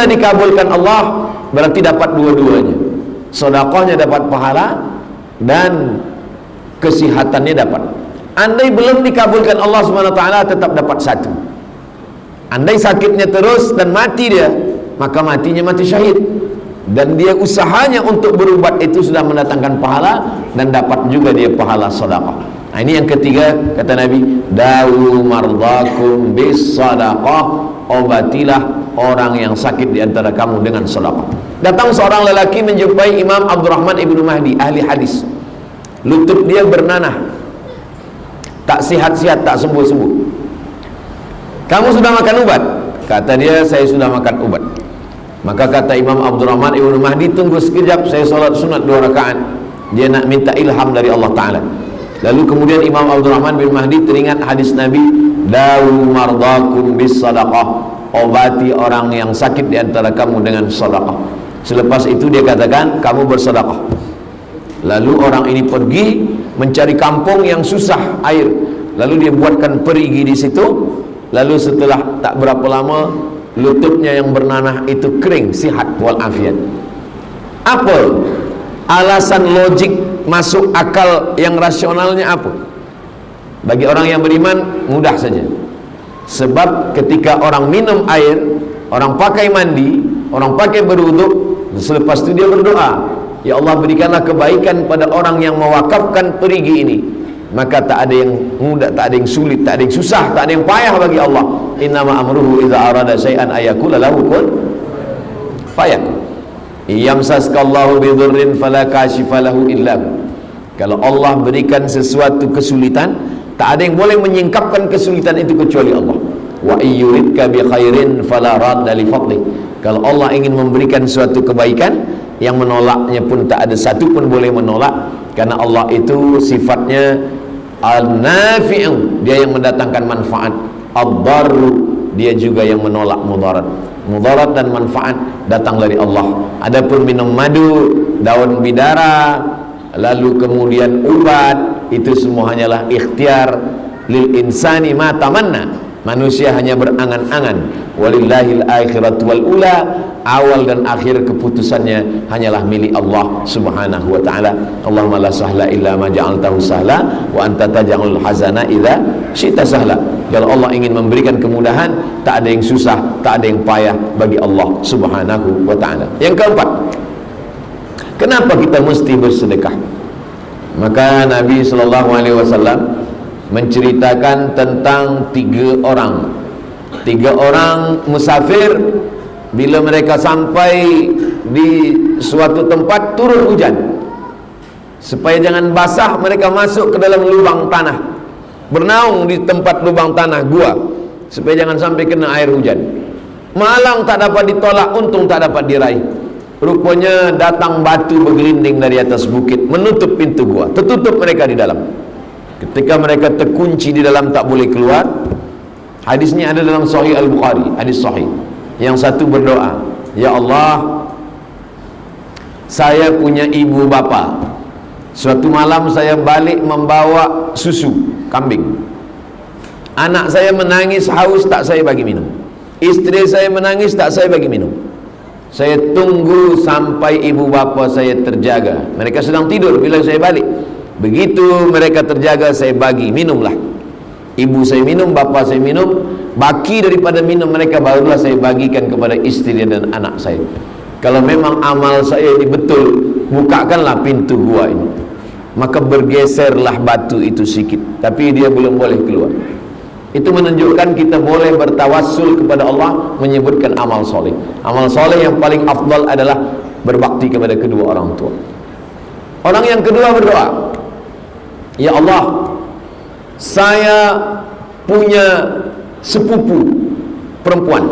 Bila dikabulkan Allah, berarti dapat dua-duanya. Sedekahnya dapat pahala dan kesihatannya dapat. Andai belum dikabulkan Allah SWT, tetap dapat satu. Andai sakitnya terus dan mati dia, maka matinya mati syahid. Dan dia usahanya untuk berubat itu sudah mendatangkan pahala, dan dapat juga dia pahala sedekah. Nah, ini yang ketiga, kata Nabi, dawu mardakum bis sadaqah, obatilah orang yang sakit di antara kamu dengan sedekah. Datang seorang lelaki menjumpai Imam Abdurrahman ibnu Mahdi, ahli hadis. Lutut dia bernanah, tak sihat-sihat, tak sembuh-sembuh. Kamu sudah makan ubat? Kata dia, saya sudah makan ubat. Maka kata Imam Abdurrahman ibnu Mahdi, tunggu sekejap, saya solat sunat 2 rakaat. Dia nak minta ilham dari Allah Ta'ala. Lalu kemudian Imam Abdurrahman bin Mahdi teringat hadis Nabi, dawu mardakum bis sadaqah, obati orang yang sakit di antara kamu dengan sedekah. Selepas itu dia katakan, kamu bersedekah. Lalu orang ini pergi mencari kampung yang susah air. Lalu dia buatkan perigi di situ. Lalu setelah tak berapa lama, lututnya yang bernanah itu kering, sihat walafiat. Apa alasan logik masuk akal yang rasionalnya apa? Bagi orang yang beriman mudah saja. Sebab ketika orang minum air, orang pakai mandi, orang pakai berwuduk, selepas itu dia berdoa, ya Allah, berikanlah kebaikan pada orang yang mewakafkan perigi ini. Maka tak ada yang mudah, tak ada yang sulit, tak ada yang susah, tak ada yang payah bagi Allah. Innama amruhu idza arada syai'an ayaqula lahu kun fayakun. Yamsaskallahu bidurrin fala kashifa lahu illa hu. Kalau Allah berikan sesuatu kesulitan, tak ada yang boleh menyingkapkan kesulitan itu kecuali Allah. Wa iyyuridka bi khairin fala radda li fadli. Kalau Allah ingin memberikan suatu kebaikan, yang menolaknya pun tak ada satu pun boleh menolak, karena Allah itu sifatnya al-nafi'u, dia yang mendatangkan manfaat. Ad-darru, dia juga yang menolak mudarat. Mudarat dan manfaat datang dari Allah. Adapun minum madu, daun bidara, lalu kemudian ubat, itu semua hanyalah ikhtiar lil insani ma tamanna. Manusia hanya berangan-angan. Walillahil akhiratu wal ula, awal dan akhir keputusannya hanyalah milik Allah Subhanahu wa taala. Allahumma la sahla illa ma ja'altahu sahla wa anta taj'alul hazana idza syi'ta sahla. Kalau Allah ingin memberikan kemudahan, tak ada yang susah, tak ada yang payah bagi Allah Subhanahu wa taala. Yang keempat, kenapa kita mesti bersedekah? Maka Nabi sallallahu alaihi wasallam menceritakan tentang 3 orang. 3 orang musafir, bila mereka sampai di suatu tempat turun hujan, supaya jangan basah, mereka masuk ke dalam lubang tanah, bernaung di tempat lubang tanah gua, supaya jangan sampai kena air hujan. Malang tak dapat ditolak, untung tak dapat diraih. Rupanya datang batu bergelinding dari atas bukit, menutup pintu gua, tertutup mereka di dalam. Ketika mereka terkunci di dalam, tak boleh keluar. Hadisnya ada dalam Sahih Al-Bukhari, hadis sahih. Yang satu berdoa, ya Allah, saya punya ibu bapa. Suatu malam saya balik membawa susu kambing. Anak saya menangis haus, tak saya bagi minum. Istri saya menangis, tak saya bagi minum. Saya tunggu sampai ibu bapa saya terjaga. Mereka sedang tidur bila saya balik. Begitu mereka terjaga, saya bagi, minumlah. Ibu saya minum, bapa saya minum. Baki daripada minum mereka barulah saya bagikan kepada istri dan anak saya. Kalau memang amal saya ini betul, bukakanlah pintu gua ini. Maka bergeserlah batu itu sikit, tapi dia belum boleh keluar. Itu menunjukkan kita boleh bertawassul kepada Allah, menyebutkan amal soleh. Amal soleh yang paling afdal adalah berbakti kepada kedua orang tua. Orang yang kedua berdoa, ya Allah, saya punya sepupu perempuan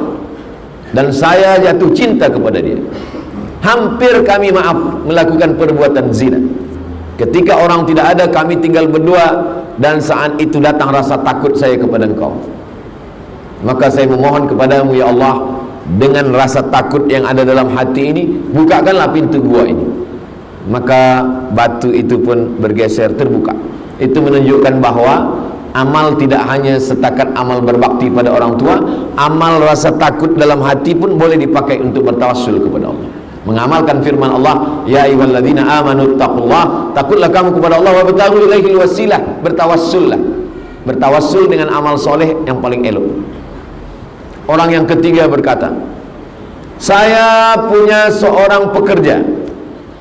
dan saya jatuh cinta kepada dia. Hampir kami melakukan perbuatan zina. Ketika orang tidak ada, kami tinggal berdua, dan saat itu datang rasa takut saya kepada Engkau. Maka saya memohon kepadamu, ya Allah, dengan rasa takut yang ada dalam hati ini, bukakanlah pintu gua ini. Maka batu itu pun bergeser, terbuka. Itu menunjukkan bahwa Amal tidak hanya setakat amal berbakti pada orang tua, amal rasa takut dalam hati pun boleh dipakai untuk bertawassul kepada Allah. Mengamalkan firman Allah, ya ayyuhalladzina amanu taqullah, takutlah kamu kepada Allah, wa bataghu ilaihil wasilah, bertawassullah. Bertawassul dengan amal soleh yang paling elok. Orang yang ketiga berkata, saya punya seorang pekerja.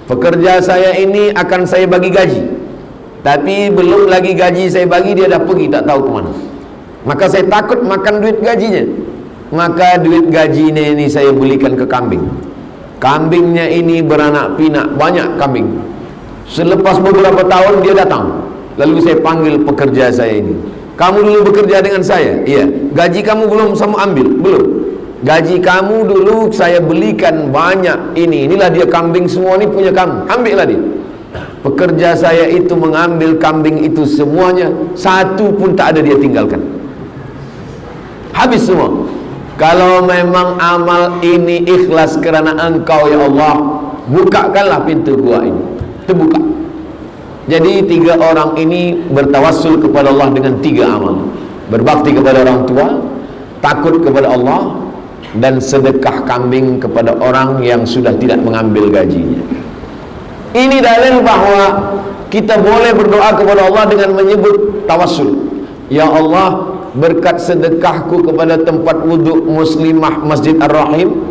Pekerja saya ini akan saya bagi gaji, tapi belum lagi gaji saya bagi, dia dah pergi tak tahu ke mana. Maka saya takut makan duit gajinya. Maka duit gajinya ini saya belikan ke kambing. Kambingnya ini beranak pinak, banyak kambing. Selepas beberapa tahun dia datang. Lalu saya panggil pekerja saya ini. Kamu dulu bekerja dengan saya? Iya. Gaji kamu belum sama ambil? Belum. Gaji kamu dulu saya belikan banyak ini. Inilah dia kambing semua ni punya kamu. Ambillah dia. Pekerja saya itu mengambil kambing itu semuanya, satu pun tak ada dia tinggalkan. Habis semua. Kalau memang amal ini ikhlas kerana Engkau ya Allah, bukakanlah pintu gua ini. Terbuka. Jadi 3 orang ini bertawassul kepada Allah dengan 3 amal. Berbakti kepada orang tua, takut kepada Allah, dan sedekah kambing kepada orang yang sudah tidak mengambil gajinya. Ini dalil bahawa kita boleh berdoa kepada Allah dengan menyebut tawassul. Ya Allah, berkat sedekahku kepada tempat wuduk muslimah Masjid Ar-Rahim,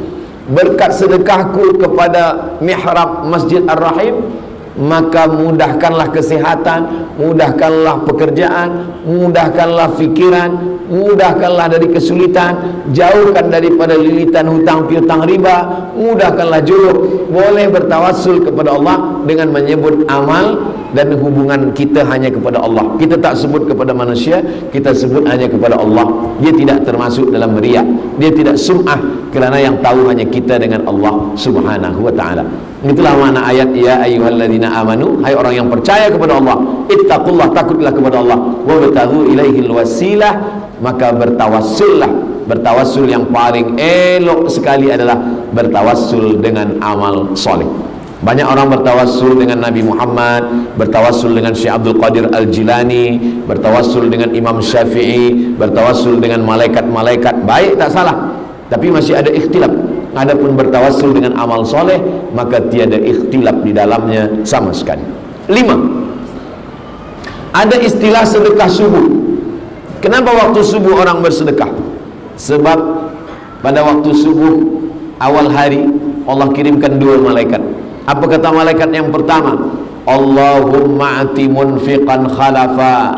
berkat sedekahku kepada mihrab Masjid Ar-Rahim, maka mudahkanlah kesehatan, mudahkanlah pekerjaan, mudahkanlah fikiran, mudahkanlah dari kesulitan, jauhkan daripada lilitan hutang piutang riba, mudahkanlah jodoh. Boleh bertawassul kepada Allah dengan menyebut amal dan hubungan kita hanya kepada Allah. Kita tak sebut kepada manusia, kita sebut hanya kepada Allah. Dia tidak termasuk dalam riya, dia tidak sum'ah, kerana yang tahu hanya kita dengan Allah subhanahu wa ta'ala. Itulah makna ayat ya ayyuhalladzina amanu, hai orang yang percaya kepada Allah, ittaqullah, takutlah kepada Allah, wa bataghu ilaihil wasilah, maka bertawassullah. Bertawassul yang paling elok sekali adalah bertawassul dengan amal soleh. Banyak orang bertawassul dengan Nabi Muhammad, bertawassul dengan Syekh Abdul Qadir Al-Jilani, bertawassul dengan Imam Syafi'i, bertawassul dengan malaikat-malaikat. Baik, tak salah, tapi masih ada ikhtilaf. Adapun bertawassul dengan amal soleh, maka tiada ikhtilaf di dalamnya sama sekali. 5. Ada istilah sedekah subuh. Kenapa waktu subuh orang bersedekah? Sebab pada waktu subuh awal hari Allah kirimkan 2 malaikat. Apa kata malaikat yang pertama? Allahumma ati munfiqan khalafa.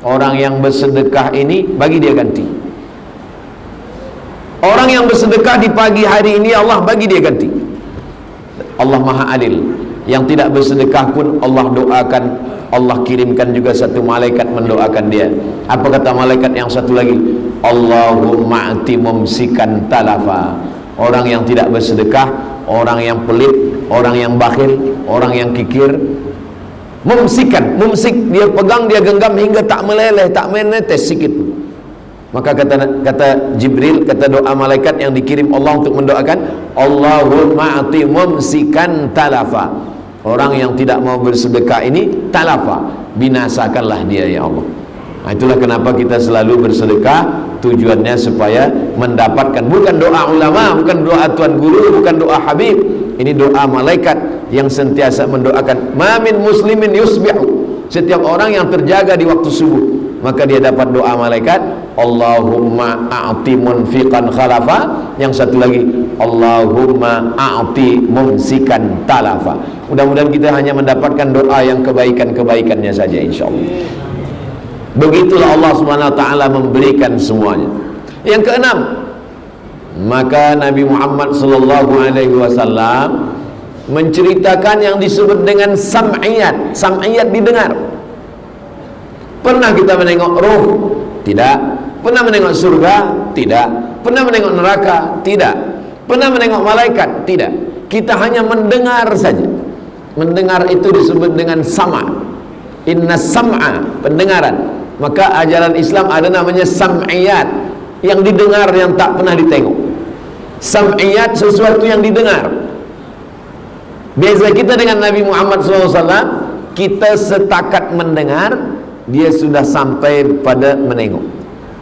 Orang yang bersedekah ini bagi dia ganti. Orang yang bersedekah di pagi hari ini Allah bagi dia ganti. Allah Maha Adil. Yang tidak bersedekah pun Allah doakan, Allah kirimkan juga satu malaikat mendoakan dia. Apa kata malaikat yang satu lagi? Allahumma ati mumsikan talafa. Orang yang tidak bersedekah, orang yang pelit, orang yang bakhil, orang yang kikir, mumsikan, mumsik, dia pegang, dia genggam hingga tak meleleh, tak menetes sikit pun. Maka kata Jibril, kata doa malaikat yang dikirim Allah untuk mendoakan, Allahumma ati mumsikan talafa. Orang yang tidak mau bersedekah ini talafa, binasakanlah dia ya Allah. Nah, itulah kenapa kita selalu bersedekah. Tujuannya supaya mendapatkan, bukan doa ulama, bukan doa tuan guru, bukan doa habib. Ini doa malaikat yang sentiasa mendoakan. Ma min muslimin yusbihu. Setiap orang yang terjaga di waktu subuh, maka dia dapat doa malaikat, Allahumma a'ti munfiqan khalafa. Yang satu lagi, Allahumma a'ti mumsikan talafa. Mudah-mudahan kita hanya mendapatkan doa yang kebaikan-kebaikannya saja, insyaAllah. Begitulah Allah SWT memberikan semuanya. Yang keenam, maka Nabi Muhammad SAW menceritakan yang disebut dengan sam'iyat. Sam'iyat didengar. Pernah kita menengok roh? Tidak. Pernah menengok surga? Tidak. Pernah menengok neraka? Tidak. Pernah menengok malaikat? Tidak. Kita hanya mendengar saja. Mendengar itu disebut dengan sama'. Inna sam'a, pendengaran. Maka ajaran Islam ada namanya sam'iyat, yang didengar, yang tak pernah ditengok. Sam'iyat, sesuatu yang didengar. Beza kita dengan Nabi Muhammad SAW, kita setakat mendengar, dia sudah sampai pada menengok.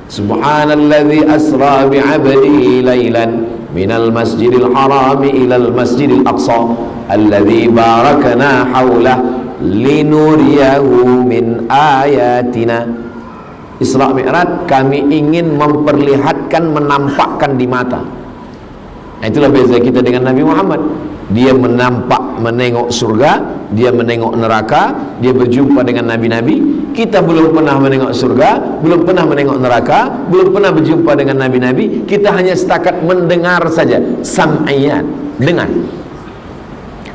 Subhanalladzi asra bi'abdihi lailan minal masjidil harami ilal masjidil aqsa alladzi barakna haulah linuriyahu min ayatina. Isra Mi'raj kami ingin memperlihatkan, menampakkan di mata. Itulah beza kita dengan Nabi Muhammad. Dia menengok surga, dia menengok neraka, dia berjumpa dengan nabi-nabi. Kita belum pernah menengok surga, belum pernah menengok neraka, belum pernah berjumpa dengan nabi-nabi. Kita hanya setakat mendengar saja, sam'iyat, dengar.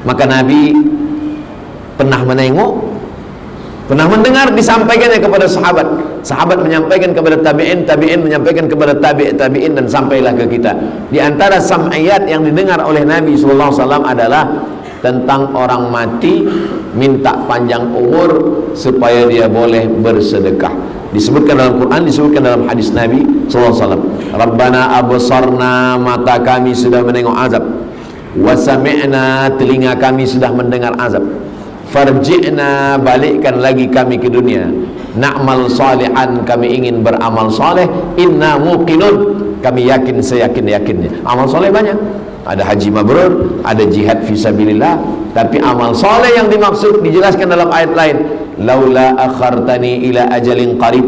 Maka Nabi pernah menengok, pernah mendengar, disampaikannya kepada sahabat, sahabat menyampaikan kepada tabi'in, tabi'in menyampaikan kepada tabi'in, dan sampailah ke kita. Di antara sam'iyat yang didengar oleh Nabi SAW adalah tentang orang mati minta panjang umur supaya dia boleh bersedekah. Disebutkan dalam Quran, disebutkan dalam hadis Nabi SAW. Rabbana absarna, mata kami sudah menengok azab, wa sami'na, telinga kami sudah mendengar azab, farji'na, balikkan lagi kami ke dunia, na'mal salihan, kami ingin beramal saleh, inna muqinun, kami yakin seyakin-yakinnya. Amal saleh banyak, ada haji mabrur, ada jihad fisabilillah, tapi amal saleh yang dimaksud dijelaskan dalam ayat lain, laula akhartani ila ajalin qarib,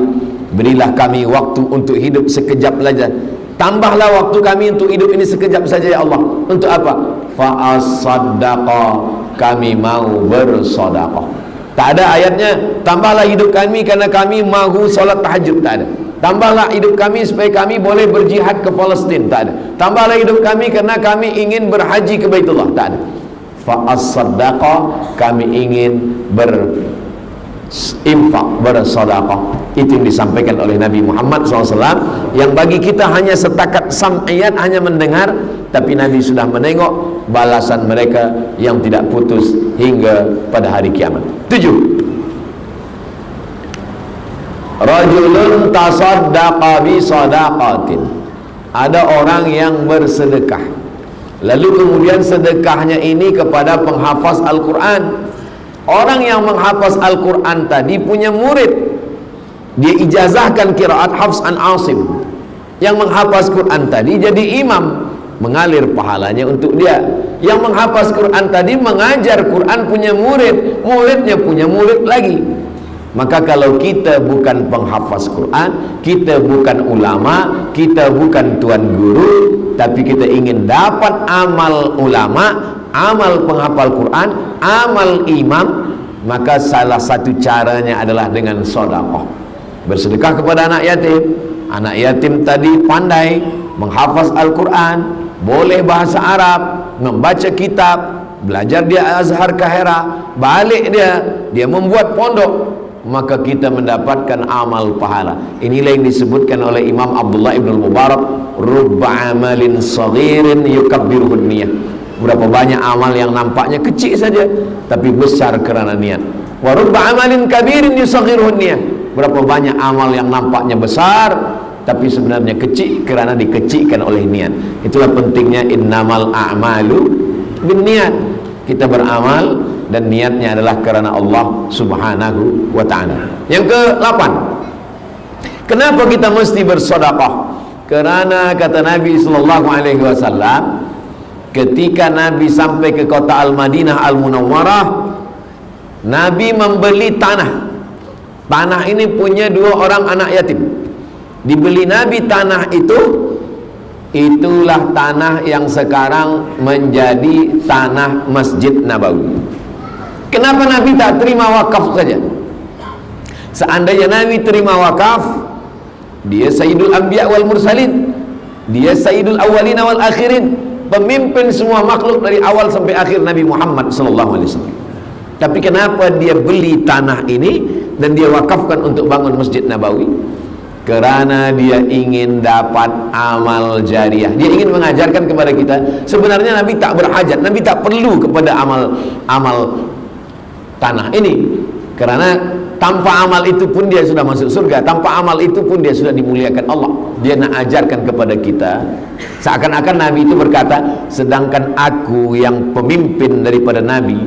berilah kami waktu untuk hidup sekejap saja, tambahlah waktu kami untuk hidup ini sekejap saja ya Allah. Untuk apa? Fa as-saddaqa, kami mau bersedekah. Tak ada ayatnya tambahlah hidup kami karena kami mahu solat tahajud, tak ada. Tambahlah hidup kami supaya kami boleh berjihad ke Palestin, tak ada. Tambahlah hidup kami karena kami ingin berhaji ke Baitullah, tak ada. Fa as-saddaqa, kami ingin berinfak, bersedekah. Itu yang disampaikan oleh Nabi Muhammad SAW, yang bagi kita hanya setakat sam'iyat, hanya mendengar, tapi Nabi sudah menengok balasan mereka yang tidak putus hingga pada hari kiamat. 7. Rajulun tasaddaqa bi sadaqatin, ada orang yang bersedekah, lalu kemudian sedekahnya ini kepada penghafaz Al-Quran. Orang yang menghafaz Al-Quran tadi punya murid, dia ijazahkan qiraat Hafs an Asim. Yang menghafaz Quran tadi jadi imam, mengalir pahalanya untuk dia. Yang menghafaz Quran tadi mengajar Quran, punya murid, muridnya punya murid lagi. Maka kalau kita bukan penghafaz Quran, kita bukan ulama, kita bukan tuan guru, tapi kita ingin dapat amal ulama, amal penghafal Quran, amal imam, maka salah satu caranya adalah dengan sedekah. Bersedekah kepada anak yatim. Anak yatim tadi pandai menghafaz Al-Quran, boleh bahasa Arab, membaca kitab, belajar dia Azhar Kahira, balik dia membuat pondok, maka kita mendapatkan amal pahala. Inilah yang disebutkan oleh Imam Abdullah ibn Mubarak, rubba amalin saghirin yukabbiruhun niyah. Berapa banyak amal yang nampaknya kecil saja tapi besar kerana niat. Wa rubba amalin kabirin yusaghiruhun niyah. Berapa banyak amal yang nampaknya besar tapi sebenarnya kecil kerana dikecilkan oleh niat. Itulah pentingnya innamal a'malu binniyat. Kita beramal dan niatnya adalah kerana Allah Subhanahu wa ta'ala. Yang ke-8, kenapa kita mesti bersedekah? Kerana kata Nabi sallallahu alaihi wasallam, ketika Nabi sampai ke kota Al-Madinah Al-Munawwarah, Nabi membeli tanah. Tanah ini punya 2 orang anak yatim. Dibeli Nabi tanah itu, itulah tanah yang sekarang menjadi tanah Masjid Nabawi. Kenapa Nabi tak terima wakaf saja? Seandainya Nabi terima wakaf, dia Sayyidul Anbiya wal Mursalin, dia Sayyidul Awwalin wal Akhirin, pemimpin semua makhluk dari awal sampai akhir Nabi Muhammad SAW. Tapi kenapa dia beli tanah ini dan dia wakafkan untuk bangun Masjid Nabawi? Kerana dia ingin dapat amal jariah. Dia ingin mengajarkan kepada kita, sebenarnya Nabi tak berhajat, Nabi tak perlu kepada amal tanah ini, kerana tanpa amal itu pun dia sudah masuk surga, tanpa amal itu pun dia sudah dimuliakan Allah. Dia nak ajarkan kepada kita, seakan-akan Nabi itu berkata, sedangkan aku yang pemimpin daripada Nabi,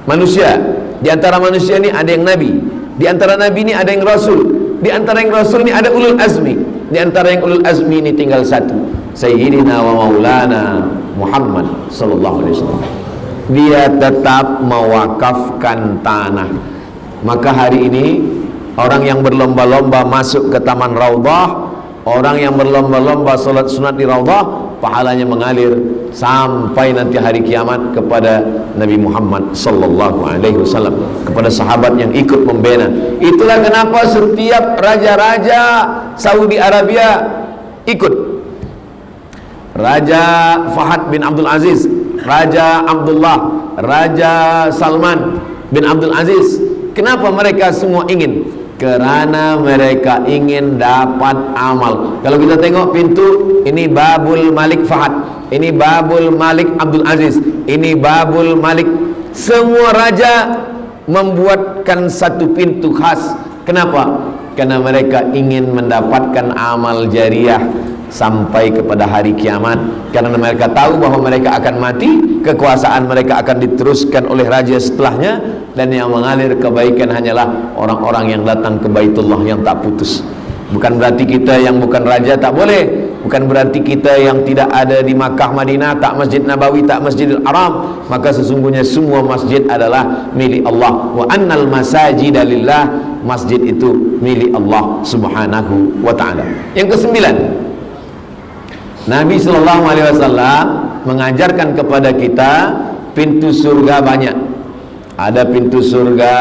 manusia, di antara manusia ini ada yang Nabi, Di antara nabi ini ada yang rasul, di antara yang rasul ini ada ulul azmi, di antara yang ulul azmi ini tinggal satu, Sayyidina wa Maulana Muhammad sallallahu alaihi wasallam. Dia tetap mewakafkan tanah. Maka hari ini orang yang berlomba-lomba masuk ke Taman Raudhah, orang yang berlomba-lomba salat sunat di Raudhah, pahalanya mengalir sampai nanti hari kiamat kepada Nabi Muhammad sallallahu alaihi wasallam, kepada sahabat yang ikut membina. Itulah kenapa setiap raja-raja Saudi Arabia ikut. Raja Fahad bin Abdul Aziz, Raja Abdullah, Raja Salman bin Abdul Aziz. Kenapa mereka semua ingin? Kerana mereka ingin dapat amal. Kalau kita tengok pintu, ini Babul Malik Fahad, ini Babul Malik Abdul Aziz, ini Babul Malik. Semua raja membuatkan satu pintu khas. Kenapa? Karena mereka ingin mendapatkan amal jariah sampai kepada hari kiamat. Karena mereka tahu bahwa mereka akan mati, kekuasaan mereka akan diteruskan oleh raja setelahnya, dan yang mengalir kebaikan hanyalah orang-orang yang datang ke Baitullah yang tak putus. Bukan berarti kita yang bukan raja tak boleh, bukan berarti kita yang tidak ada di Makkah, Madinah, tak Masjid Nabawi, tak Masjidil Haram. Maka sesungguhnya semua masjid adalah milik Allah. Wa annal masajida lillah, masjid itu milik Allah subhanahu wa ta'ala. Yang kesembilan, Nabi SAW mengajarkan kepada kita pintu surga banyak. Ada pintu surga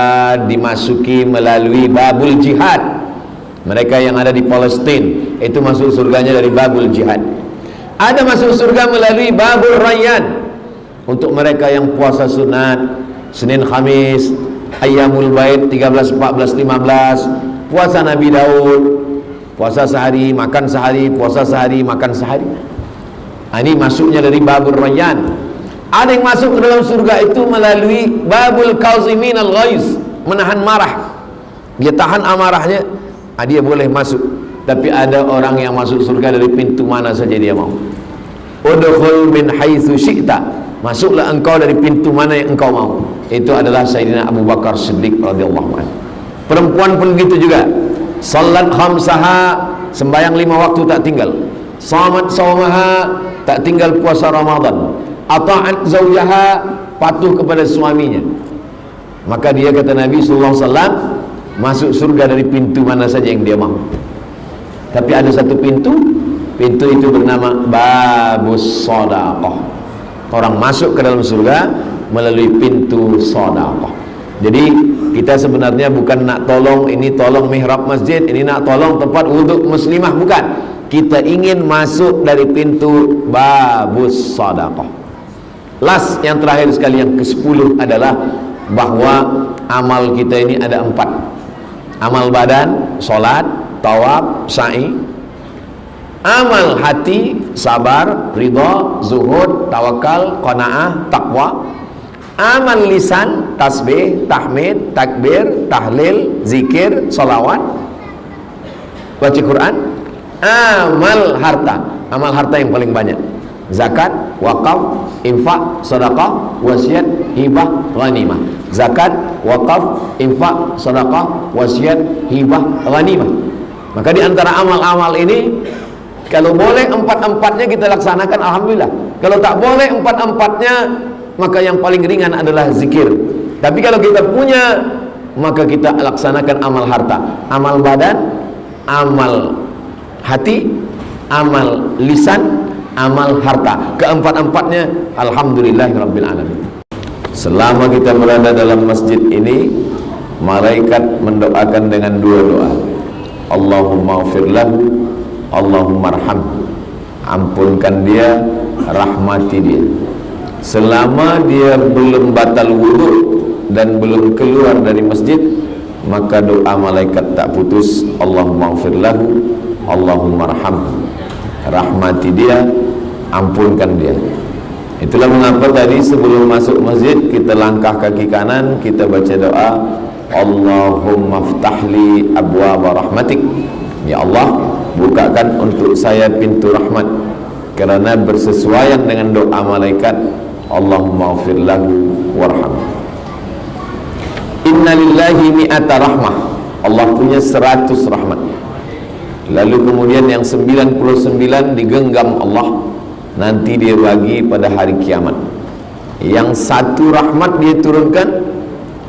dimasuki melalui babul jihad. Mereka yang ada di Palestin itu masuk surganya dari babul jihad. Ada masuk surga melalui babul rayyan. Untuk mereka yang puasa sunat Senin Khamis, Ayyamul Bait 13, 14, 15, puasa Nabi Daud, puasa sehari, makan sehari, puasa sehari, makan sehari. Ini masuknya dari babul rayyan. Ada yang masuk ke dalam surga itu melalui babul kauzimin al-ghaiz, menahan marah. Dia tahan amarahnya, dia boleh masuk. Tapi ada orang yang masuk surga dari pintu mana saja dia mau. Udkhul min haitsu syi'ta, masuklah engkau dari pintu mana yang engkau mau. Itu adalah Sayyidina Abu Bakar Siddiq radhiyallahu anhu. Perempuan pun begitu juga. Salat khamsaha, sembahyang 5 waktu tak tinggal. Shamat saumaha, tak tinggal puasa Ramadan. Ata'at zawjaha, patuh kepada suaminya. Maka dia, kata Nabi SAW, masuk surga dari pintu mana saja yang dia mau. Tapi ada satu pintu, pintu itu bernama Babus Shadaqah. Orang masuk ke dalam surga melalui pintu Shadaqah. Jadi kita sebenarnya bukan nak tolong ini, tolong mihrab masjid, ini nak tolong tempat wuduk muslimah, bukan. Kita ingin masuk dari pintu Babus Shadaqah. Last, yang terakhir sekali, yang ke-10 adalah bahwa amal kita ini ada 4. Amal badan, solat, tawaf, sa'i. Amal hati, sabar, ridha, zuhud, tawakal, qanaah, taqwa. Amal lisan, tasbih, tahmid, takbir, tahlil, zikir, salawat, baca Quran. Amal harta, amal harta yang paling banyak, zakat, wakaf, infak, sedekah, wasiat, hibah, ghanimah. Zakat, wakaf, infak, sedekah, wasiat, hibah, ghanimah. Maka di antara amal-amal ini, kalau boleh 4-4-nya kita laksanakan, alhamdulillah. Kalau tak boleh 4-4-nya, maka yang paling ringan adalah zikir. Tapi kalau kita punya, maka kita laksanakan amal harta, amal badan, amal hati, amal lisan, amal harta. Keempat-empatnya alhamdulillahirabbil alamin. Selama kita berada dalam masjid ini, malaikat mendoakan dengan 2 doa. Allahumma ighfir lahu, Allahumma arhamhu. Ampunkan dia, rahmati dia. Selama dia belum batal wudu dan belum keluar dari masjid, maka doa malaikat tak putus. Allahumma ighfir lahu, Allahumma arhamhu. Rahmati dia, ampunkan dia. Itulah mengapa tadi sebelum masuk masjid kita langkah kaki kanan, kita baca doa, Allahumma ftahli abwaaba rahmatik. Ya Allah, bukakan untuk saya pintu rahmat. Kerana bersesuaian dengan doa malaikat, Allahumma ighfir lahu warhamhu. inna lillahi mi'ata rahmah, Allah punya 100 rahmat. Lalu kemudian yang 99 digenggam Allah, nanti dia bagi pada hari kiamat. Yang satu rahmat dia turunkan,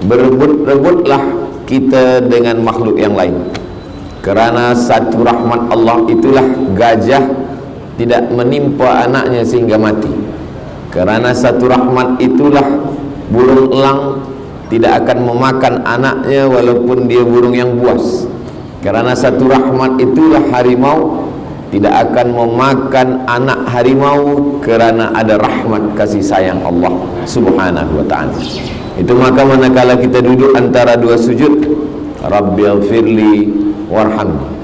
berebut-rebutlah kita dengan makhluk yang lain. Kerana satu rahmat Allah itulah gajah tidak menimpa anaknya sehingga mati. Kerana satu rahmat itulah burung elang tidak akan memakan anaknya walaupun dia burung yang buas. Kerana satu rahmat itulah harimau tidak akan memakan anak harimau, kerana ada rahmat kasih sayang Allah Subhanahu wa ta'ala. Itu maka manakala kita duduk antara dua sujud, Rabbighfirli warhamni,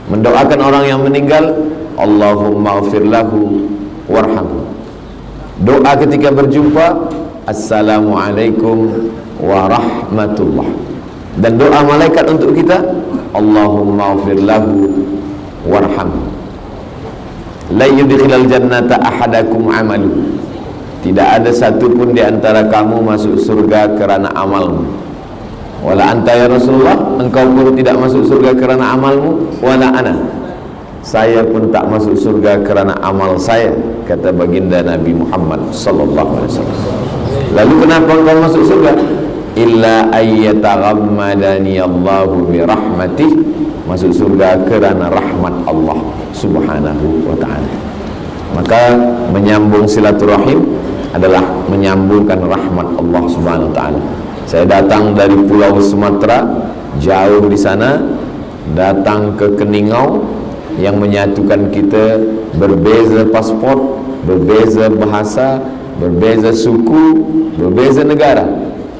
mendoakan orang yang meninggal, Allahumma ighfir lahu warhamhu. Doa ketika berjumpa, Assalamualaikum warahmatullah. Dan doa malaikat untuk kita, Allahumma ighfir lahu warhamhu. La yudkhilal jannata ahadakum amalu, tidak ada satu pun di antara kamu masuk surga kerana amalmu. Wala anta ya Rasulullah, engkau pun tidak masuk surga kerana amalmu. Wala ana, saya pun tak masuk surga kerana amal saya, kata baginda Nabi Muhammad sallallahu alaihi wasallam. Lalu kenapa engkau masuk surga? Illa ayyataghammadani Allahu bi rahmatih, masuk surga kerana rahmat Allah Subhanahu wa ta'ala. Maka menyambung silaturahim adalah menyambungkan rahmat Allah Subhanahu wa ta'ala. Saya datang dari Pulau Sumatera, jauh di sana, datang ke Keningau, yang menyatukan kita berbeza paspor, berbeza bahasa, berbeza suku, berbeza negara,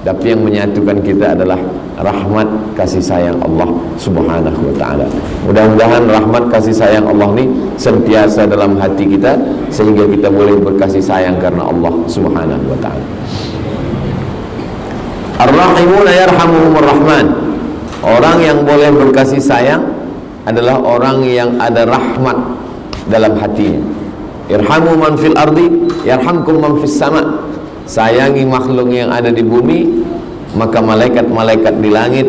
tapi yang menyatukan kita adalah rahmat kasih sayang Allah Subhanahu wa ta'ala. Mudah-mudahan rahmat kasih sayang Allah ni sentiasa dalam hati kita, sehingga kita boleh berkasih sayang karena Allah Subhanahu wa ta'ala. Ar-Rahimuna yarhamuhumur Rahman, orang yang boleh berkasih sayang adalah orang yang ada rahmat dalam hatinya. Irhamu man fil ardi yarhamkum man fis sama. Sayangi makhluk yang ada di bumi, maka malaikat-malaikat di langit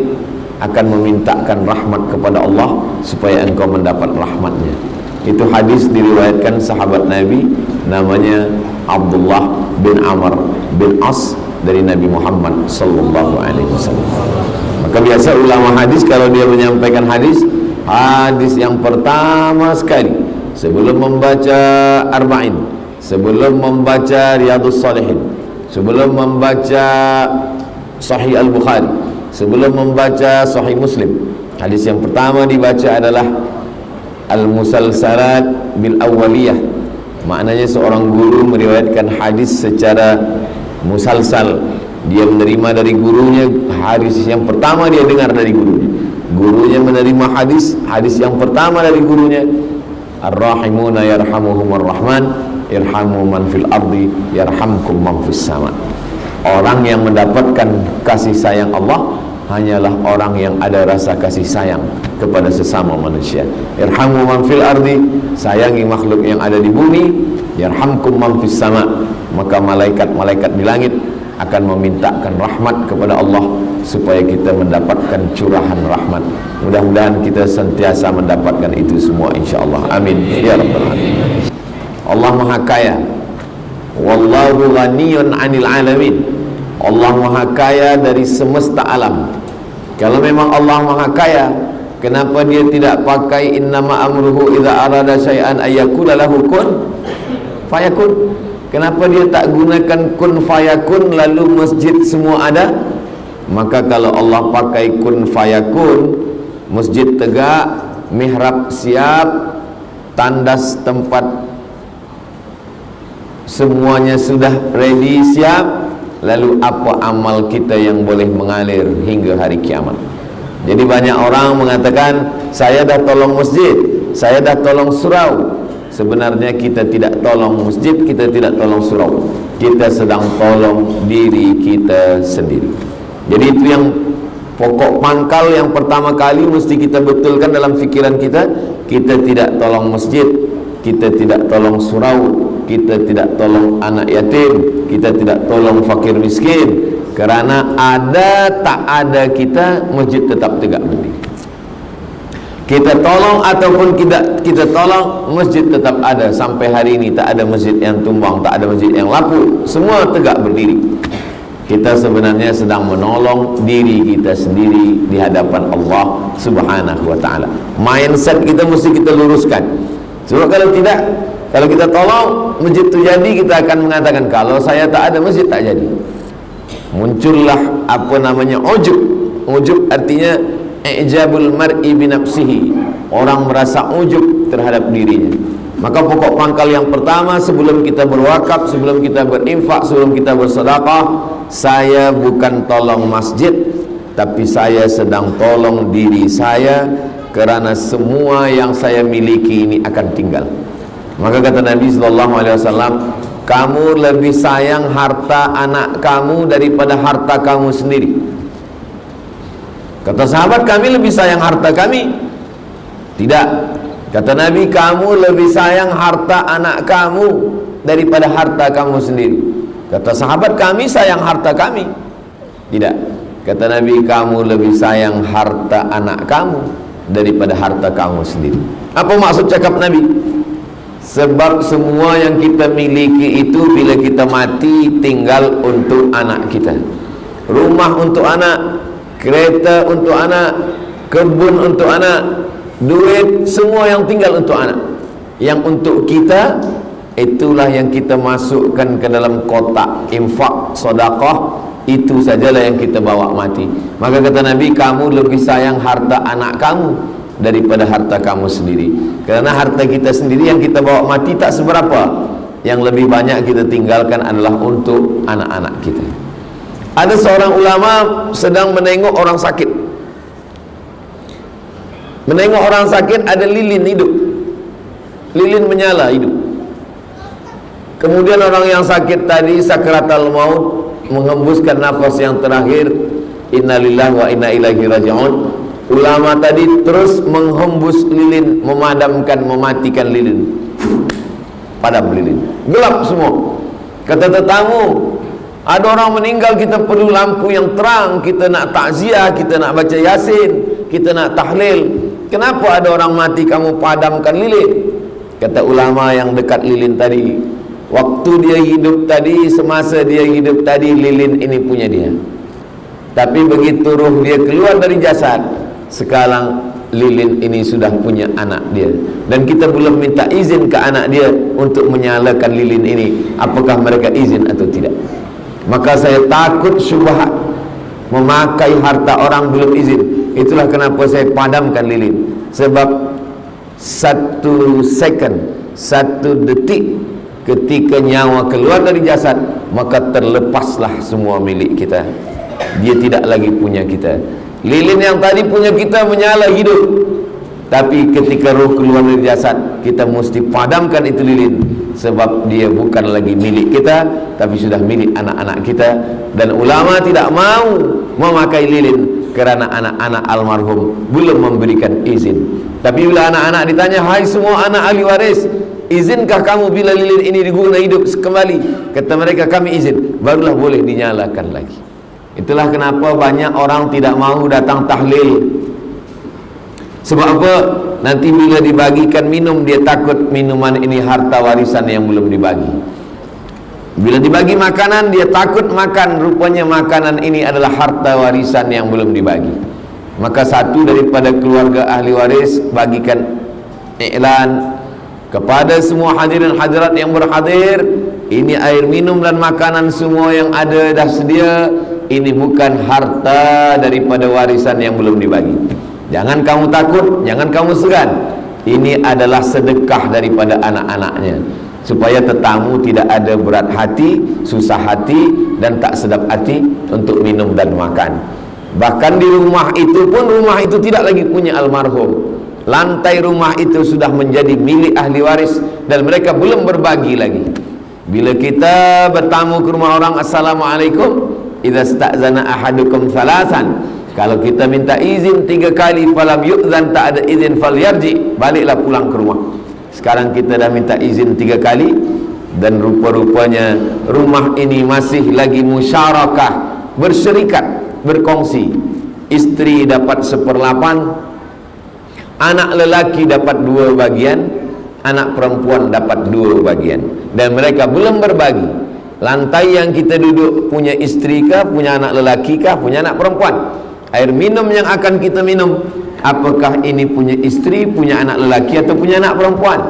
akan memintakan rahmat kepada Allah supaya engkau mendapat rahmatnya. Itu hadis diriwayatkan sahabat Nabi, namanya Abdullah bin Amr bin As, dari Nabi Muhammad sallallahu alaihi wasallam. Maka biasa ulama hadis kalau dia menyampaikan hadis yang pertama sekali sebelum membaca Arba'in, sebelum membaca Riyadhus Shalihin, sebelum membaca Sahih Al-Bukhari, sebelum membaca Sahih Muslim, hadis yang pertama dibaca adalah Al-Musalsalat bil Awwaliyah. Maknanya seorang guru meriwayatkan hadis secara musalsal, dia menerima dari gurunya hadis yang pertama dia dengar dari gurunya, gurunya menerima hadis yang pertama dari gurunya. Ar-Rahimuna yarhamuhumur Rahman irhamu man fil ardi yarhamkum man fis sama. Orang yang mendapatkan kasih sayang Allah hanyalah orang yang ada rasa kasih sayang kepada sesama manusia. Irhamu man fil ardi, sayangi makhluk yang ada di bumi, yarhamkum man fis sama, maka malaikat-malaikat di langit akan memintakan rahmat kepada Allah supaya kita mendapatkan curahan rahmat. Mudah-mudahan kita sentiasa mendapatkan itu semua insya-Allah. Amin ya rabbal alamin. Allah Maha Kaya, wallahu ghaniyun 'anil alamin. Allah Maha Kaya dari semesta alam. Kalau memang Allah Maha Kaya, kenapa dia tidak pakai innama amruhu idza arada syai'an ayyakula lahu kun fayakun? Kenapa dia tak gunakan kun fayakun lalu masjid semua ada? Maka kalau Allah pakai kun fayakun, masjid tegak, mihrab siap, tandas tempat semuanya sudah ready siap, lalu apa amal kita yang boleh mengalir hingga hari kiamat? Jadi banyak orang mengatakan, saya dah tolong masjid, saya dah tolong surau. Sebenarnya kita tidak tolong masjid, kita tidak tolong surau, kita sedang tolong diri kita sendiri. Jadi itu yang pokok pangkal yang pertama kali mesti kita betulkan dalam fikiran kita. Kita tidak tolong masjid, kita tidak tolong surau, kita tidak tolong anak yatim, kita tidak tolong fakir miskin, Kerana ada tak ada kita, masjid tetap tegak berdiri. Kita tolong ataupun kita tolong, masjid tetap ada. Sampai hari ini tak ada masjid yang tumbang, tak ada masjid yang lapuk, semua tegak berdiri. Kita sebenarnya sedang menolong diri kita sendiri di hadapan Allah Subhanahu wa ta'ala. Mindset kita mesti kita luruskan. Sebab kalau tidak, kalau kita tolong masjid itu jadi, kita akan mengatakan kalau saya tak ada masjid tak jadi. Muncullah apa namanya ujub. Ujub artinya i'jabul mar'i binafsihi. Orang merasa ujub terhadap dirinya. Maka pokok pangkal yang pertama sebelum kita berwakaf, sebelum kita berinfak, sebelum kita bersedekah, saya bukan tolong masjid, tapi saya sedang tolong diri saya, kerana semua yang saya miliki ini akan tinggal. Maka kata Nabi SAW, kamu lebih sayang harta anak kamu daripada harta kamu sendiri. Kata sahabat, kami lebih sayang harta kami. Tidak. Kata Nabi, kamu lebih sayang harta anak kamu daripada harta kamu sendiri. Kata sahabat, kami sayang harta kami. Tidak. Kata Nabi, kamu lebih sayang harta anak kamu daripada harta kamu sendiri. Apa maksud cakap Nabi? Sebab semua yang kita miliki itu bila kita mati tinggal untuk anak kita. Rumah untuk anak, kereta untuk anak, kebun untuk anak, duit, semua yang tinggal untuk anak. Yang untuk kita, itulah yang kita masukkan ke dalam kotak infak, sedekah. Itu sajalah yang kita bawa mati. Maka kata Nabi, kamu lebih sayang harta anak kamu daripada harta kamu sendiri. Kerana harta kita sendiri yang kita bawa mati tak seberapa. Yang lebih banyak kita tinggalkan adalah untuk anak-anak kita. Ada seorang ulama sedang menengok orang sakit. Menengok orang sakit, ada lilin hidup. Lilin menyala hidup. Kemudian orang yang sakit tadi sakratul maut, menghembuskan nafas yang terakhir, innalillahi wa inna ilaihi raji'un. Ulama tadi terus menghembus lilin, memadamkan, mematikan lilin. Padam lilin, gelap semua. Kata tetamu, ada orang meninggal, kita perlu lampu yang terang, kita nak takziah, kita nak baca yasin, kita nak tahlil. Kenapa ada orang mati kamu padamkan lilin? Kata ulama yang dekat lilin tadi, waktu dia hidup tadi, semasa dia hidup tadi, lilin ini punya dia. Tapi begitu ruh dia keluar dari jasad, sekarang lilin ini sudah punya anak dia. Dan kita belum minta izin ke anak dia untuk menyalakan lilin ini. Apakah mereka izin atau tidak? Maka saya takut syubhat memakai harta orang belum izin. Itulah kenapa saya padamkan lilin. Sebab 1 second, 1 detik ketika nyawa keluar dari jasad, maka terlepaslah semua milik kita. Dia tidak lagi punya kita. Lilin yang tadi punya kita menyala hidup, tapi ketika roh keluar dari jasad, kita mesti padamkan itu lilin. Sebab dia bukan lagi milik kita, tapi sudah milik anak-anak kita. Dan ulama tidak mau memakai lilin kerana anak-anak almarhum belum memberikan izin. Tapi bila anak-anak ditanya, hai semua anak ahli waris, izinkah kamu bila lilin ini diguna hidup kembali? Kata mereka, kami izin. Barulah boleh dinyalakan lagi. Itulah kenapa banyak orang tidak mau datang tahlil. Sebab apa? Nanti bila dibagikan minum, dia takut minuman ini harta warisan yang belum dibagi. Bila dibagi makanan, dia takut makan, rupanya makanan ini adalah harta warisan yang belum dibagi. Maka satu daripada keluarga ahli waris bagikan iklan kepada semua hadirin hadirat yang berhadir, ini air minum dan makanan semua yang ada dah sedia. Ini bukan harta daripada warisan yang belum dibagi. Jangan kamu takut, jangan kamu segan. Ini adalah sedekah daripada anak-anaknya, supaya tetamu tidak ada berat hati, susah hati, dan tak sedap hati untuk minum dan makan. Bahkan di rumah itu pun, rumah itu tidak lagi punya almarhum. Lantai rumah itu sudah menjadi milik ahli waris, dan mereka belum berbagi lagi. Bila kita bertamu ke rumah orang, assalamualaikum, idza sta'zana ahadukum salasan, kalau kita minta izin 3 kali, falam yu'zan, tak ada izin, falyarji, baliklah pulang ke rumah. Sekarang kita dah minta izin 3 kali, dan rupa-rupanya rumah ini masih lagi musyarakah bersyarikat, berkongsi. Istri dapat 1/8, anak lelaki dapat 2 bagian, anak perempuan dapat 2 bagian, dan mereka belum berbagi. Lantai yang kita duduk punya istri kah, punya anak lelaki kah, punya anak perempuan? Air minum yang akan kita minum, apakah ini punya istri, punya anak lelaki, atau punya anak perempuan?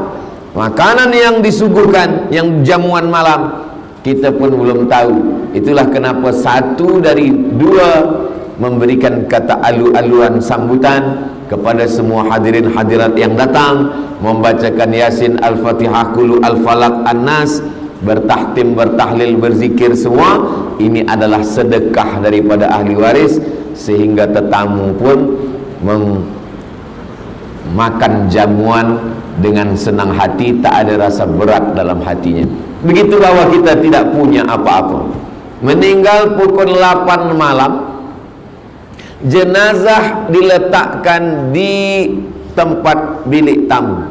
Makanan yang disuguhkan, yang jamuan malam, kita pun belum tahu. Itulah kenapa 1 dari 2 memberikan kata alu-aluan sambutan kepada semua hadirin hadirat yang datang, membacakan Yasin, Al-Fatihah, Qul Al-Falaq, An-Nas, bertahtim, bertahlil, berzikir semua. Ini adalah sedekah daripada ahli waris, sehingga tetamu pun makan jamuan dengan senang hati, tak ada rasa berat dalam hatinya. Begitu bahwa kita tidak punya apa-apa, meninggal pukul 8 malam, jenazah diletakkan di tempat bilik tamu.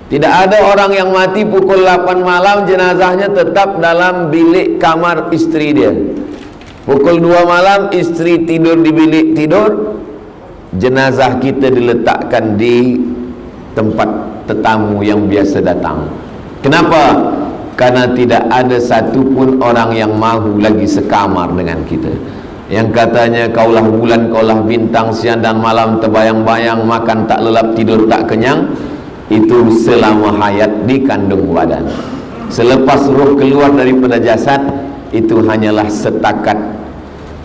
Tidak ada orang yang mati pukul 8 malam jenazahnya tetap dalam bilik kamar istri dia. Pukul 2 malam istri tidur di bilik tidur, jenazah kita diletakkan di tempat tetamu yang biasa datang. Kenapa? Karena tidak ada satupun orang yang mahu lagi sekamar dengan kita. Yang katanya kaulah bulan, kaulah bintang, siang dan malam terbayang-bayang, makan tak lelap, tidur tak kenyang. Itu selama hayat di kandung badan. Selepas roh keluar daripada jasad, itu hanyalah setakat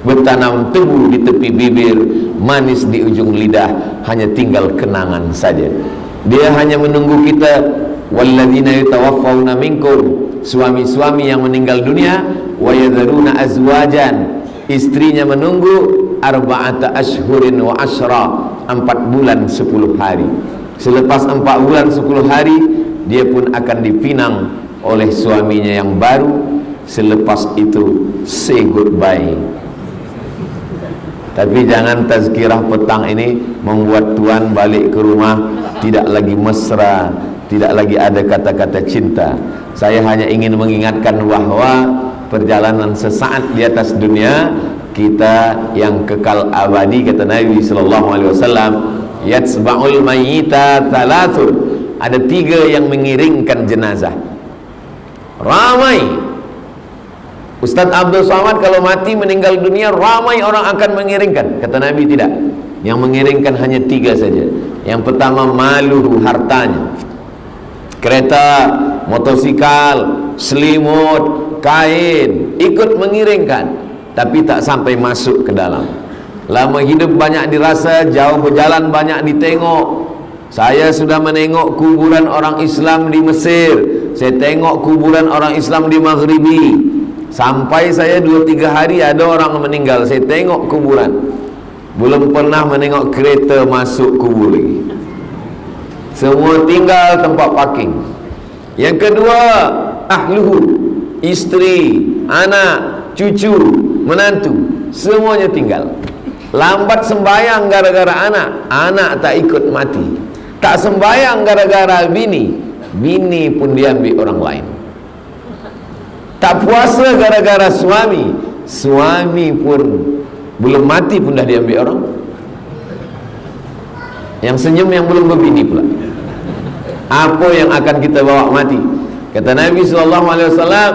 bertanam tebu di tepi bibir, manis di ujung lidah, hanya tinggal kenangan saja. Dia hanya menunggu kita. Walladzina yatawaffawna minkum, suami-suami yang meninggal dunia, wa yadharuna azwajan, istrinya menunggu, arba'ata ashhurin wa ashra, 4 bulan 10 hari. Selepas 4 bulan 10 hari, dia pun akan dipinang oleh suaminya yang baru. Selepas itu say goodbye. Tapi jangan tazkirah petang ini membuat tuan balik ke rumah tidak lagi mesra, tidak lagi ada kata-kata cinta. Saya hanya ingin mengingatkan bahwa perjalanan sesaat di atas dunia kita yang kekal abadi, kata Nabi sallallahu alaihi wasallam, yatsba'ul mayyita thalathun, ada 3 yang mengiringkan jenazah. Ramai. Ustaz Abdul Somad kalau mati meninggal dunia, ramai orang akan mengiringkan. Kata Nabi tidak. Yang mengiringkan hanya 3 saja. Yang pertama maluhu, hartanya. Kereta, motosikal, selimut, kain, ikut mengiringkan, tapi tak sampai masuk ke dalam. Lama hidup banyak dirasa, jauh berjalan banyak ditengok. Saya sudah menengok kuburan orang Islam di Mesir, saya tengok kuburan orang Islam di Maghribi. Sampai saya 2-3 hari ada orang meninggal, saya tengok kuburan. Belum pernah menengok kereta masuk kubur lagi. Semua tinggal tempat parking. Yang kedua, ahluhu, istri, anak, cucu, menantu, semuanya tinggal. Lambat sembayang gara-gara anak, anak tak ikut mati. Tak sembayang gara-gara bini, bini pun diambil orang lain. Tak puasa gara-gara suami, suami pun belum mati pun dah diambil orang. Yang senyum yang belum berbini pula. Apa yang akan kita bawa mati? Kata Nabi SAW,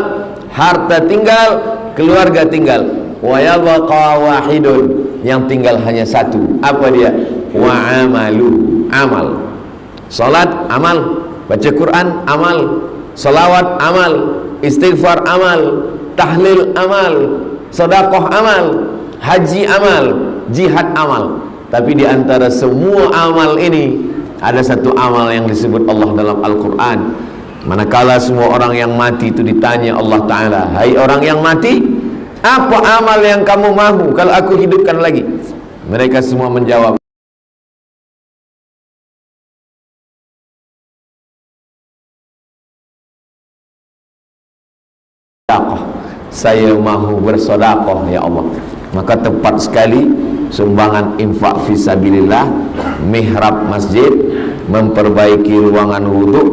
harta tinggal, keluarga tinggal, wa yabqa wahidun, yang tinggal hanya 1. Apa dia? Wa amalu, amal. Salat, amal. Baca Quran, amal. Salawat, amal. Istighfar, amal. Tahlil, amal. Sedekah, amal. Haji, amal. Jihad, amal. Tapi di antara semua amal ini ada satu amal yang disebut Allah dalam Al-Quran. Manakala semua orang yang mati itu ditanya Allah Ta'ala, hai orang yang mati, apa amal yang kamu mahu kalau aku hidupkan lagi? Mereka semua menjawab, saya mahu bersedekah ya Allah. Maka tepat sekali sumbangan infak fisabilillah, mihrab masjid, memperbaiki ruangan wudhu,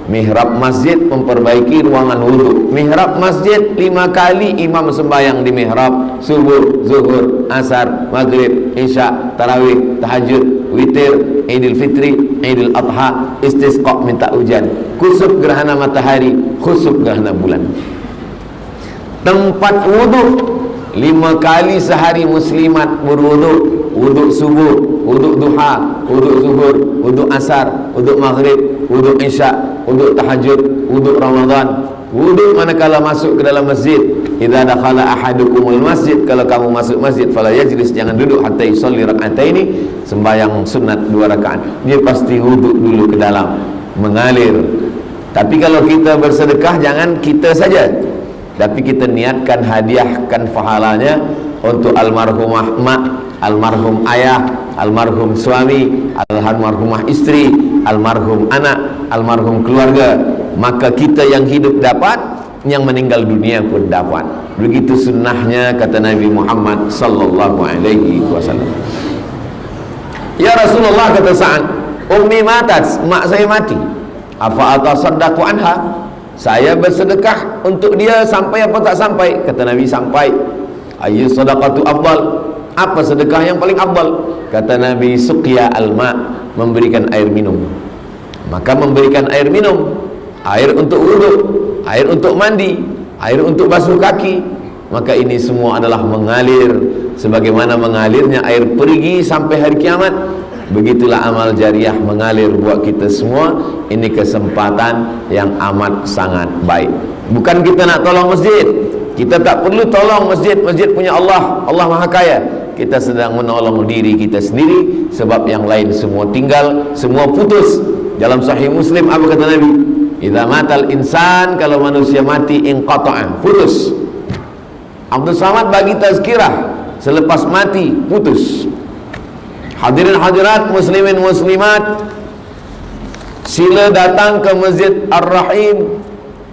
Mihrab masjid memperbaiki ruangan wudhu. Mihrab masjid 5 kali imam sembahyang di mihrab, subuh, zuhur, asar, maghrib, isya, tarawih, tahajud, witir, idul fitri, idul adha, istisqa minta hujan, kusuf gerhana matahari, khusuf gerhana bulan. Tempat wudhu 5 kali sehari muslimat berwudhu. Wuduk subuh, wuduk duha, wuduk zuhur, wuduk asar, wuduk maghrib, wuduk isya, wuduk tahajud, wuduk Ramadan. Wuduk manakala masuk ke dalam masjid. Idza dakhala ahadukumul masjid, kalau kamu masuk masjid fala yajlis, jangan duduk hatta yusalli rak'ataini, sembahyang sunat 2 rakaat. Dia pasti wuduk dulu ke dalam, mengalir. Tapi kalau kita bersedekah, jangan kita saja, tapi kita niatkan hadiahkan pahalanya untuk almarhumah mak, almarhum ayah, almarhum suami, almarhumah istri, almarhum anak, almarhum keluarga. Maka kita yang hidup dapat, yang meninggal dunia pun dapat. Begitu sunnahnya, kata Nabi Muhammad sallallahu alaihi wasallam. Ya Rasulullah, kata Sa'ad, ummi matat, mak saya mati, afa atasaddaqu anha, saya bersedekah untuk dia sampai apa tak sampai? Kata Nabi, sampai. Ayyu sadaqatu afdal, apa sedekah yang paling afdal? Kata Nabi, suqya al-ma, memberikan air minum. Maka memberikan air minum, air untuk wudu, air untuk mandi, air untuk basuh kaki, maka ini semua adalah mengalir sebagaimana mengalirnya air perigi sampai hari kiamat. Begitulah amal jariah mengalir buat kita semua. Ini kesempatan yang amat sangat baik. Bukan kita nak tolong masjid, kita tak perlu tolong masjid, masjid punya Allah, Allah Maha Kaya. Kita sedang menolong diri kita sendiri, sebab yang lain semua tinggal, semua putus. Dalam Sahih Muslim apa kata Nabi? Idza matal insan, kalau manusia mati, inqata'a, putus. Abdul Samad bagi tazkirah, selepas mati putus. Hadirin hadirat, muslimin muslimat, sila datang ke Masjid Ar-Rahim.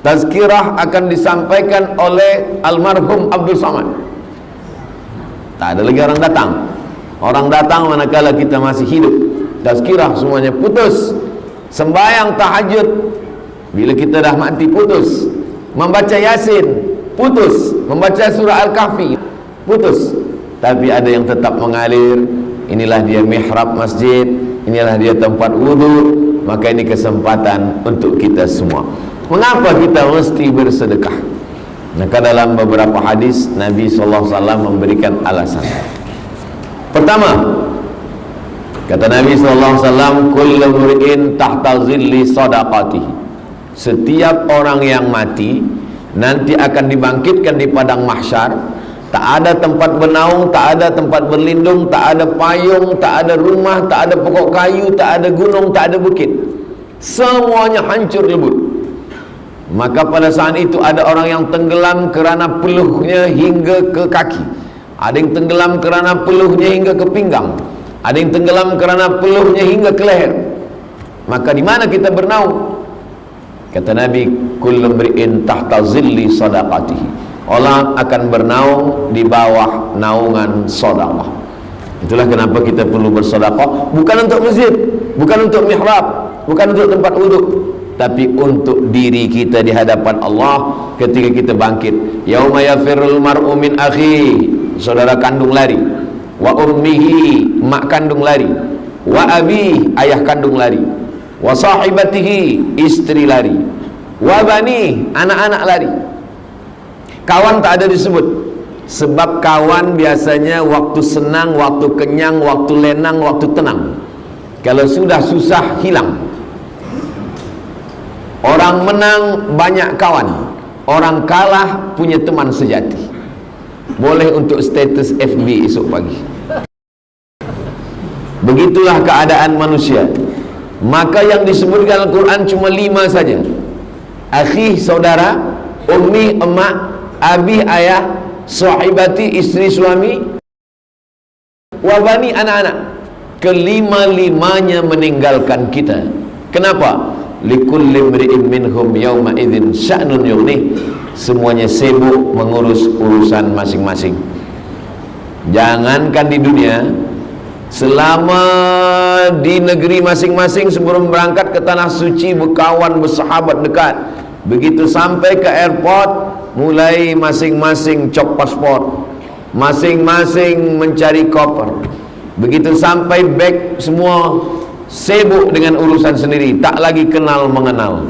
Tazkirah akan disampaikan oleh almarhum Abdul Samad. Tak ada lagi orang datang. Orang datang manakala kita masih hidup. Tazkirah semuanya putus. Sembahyang tahajud bila kita dah mati putus. Membaca Yasin putus. Membaca surah Al-Kahfi putus. Tapi ada yang tetap mengalir. Inilah dia mihrab masjid, inilah dia tempat wudu. Maka ini kesempatan untuk kita semua. Mengapa kita mesti bersedekah? Maka dalam beberapa hadis Nabi SAW memberikan alasan. Pertama, kata Nabi SAW, kullu mri'in tahta zilli sadaqatihi, setiap orang yang mati nanti akan dibangkitkan di padang mahsyar. Tak ada tempat bernaung, tak ada tempat berlindung, tak ada payung, tak ada rumah, tak ada pokok kayu, tak ada gunung, tak ada bukit. Semuanya hancur lebur. Maka pada saat itu ada orang yang tenggelam kerana peluhnya hingga ke kaki. Ada yang tenggelam kerana peluhnya hingga ke pinggang. Ada yang tenggelam kerana peluhnya hingga ke leher. Maka di mana kita bernaung? Kata Nabi, kullu mri'in tahta zilli sadaqatihi, orang akan bernaung di bawah naungan sedekah. Itulah kenapa kita perlu bersedekah, bukan untuk masjid, bukan untuk mihrab, bukan untuk tempat wuduk, tapi untuk diri kita di hadapan Allah ketika kita bangkit. Yauma yafirrul mar'u min akhi, saudara kandung lari, wa ummihi, mak kandung lari, wa abi, ayah kandung lari, wa sahibatihi, istri lari, wa bani, anak-anak lari. Kawan tak ada disebut, sebab kawan biasanya waktu senang, waktu kenyang, waktu lenang, waktu tenang. Kalau sudah susah, hilang. Orang menang banyak kawan, orang kalah punya teman sejati. Boleh untuk status FB esok pagi. Begitulah keadaan manusia. Maka yang disebutkan Al-Quran cuma 5 saja. Akhi, saudara, ummi, emak, abi, ayah, sahibati, istri, suami, wabani, anak-anak. Kelima-limanya meninggalkan kita. Kenapa? Likulli mri'in minhum yawma idzin sya'nun yughnih. Semuanya sibuk mengurus urusan masing-masing. Jangankan di dunia, selama di negeri masing-masing sebelum berangkat ke tanah suci, berkawan, bersahabat dekat. Begitu sampai ke airport, mulai masing-masing cop paspor, masing-masing mencari koper. Begitu sampai beg, semua sibuk dengan urusan sendiri, tak lagi kenal mengenal.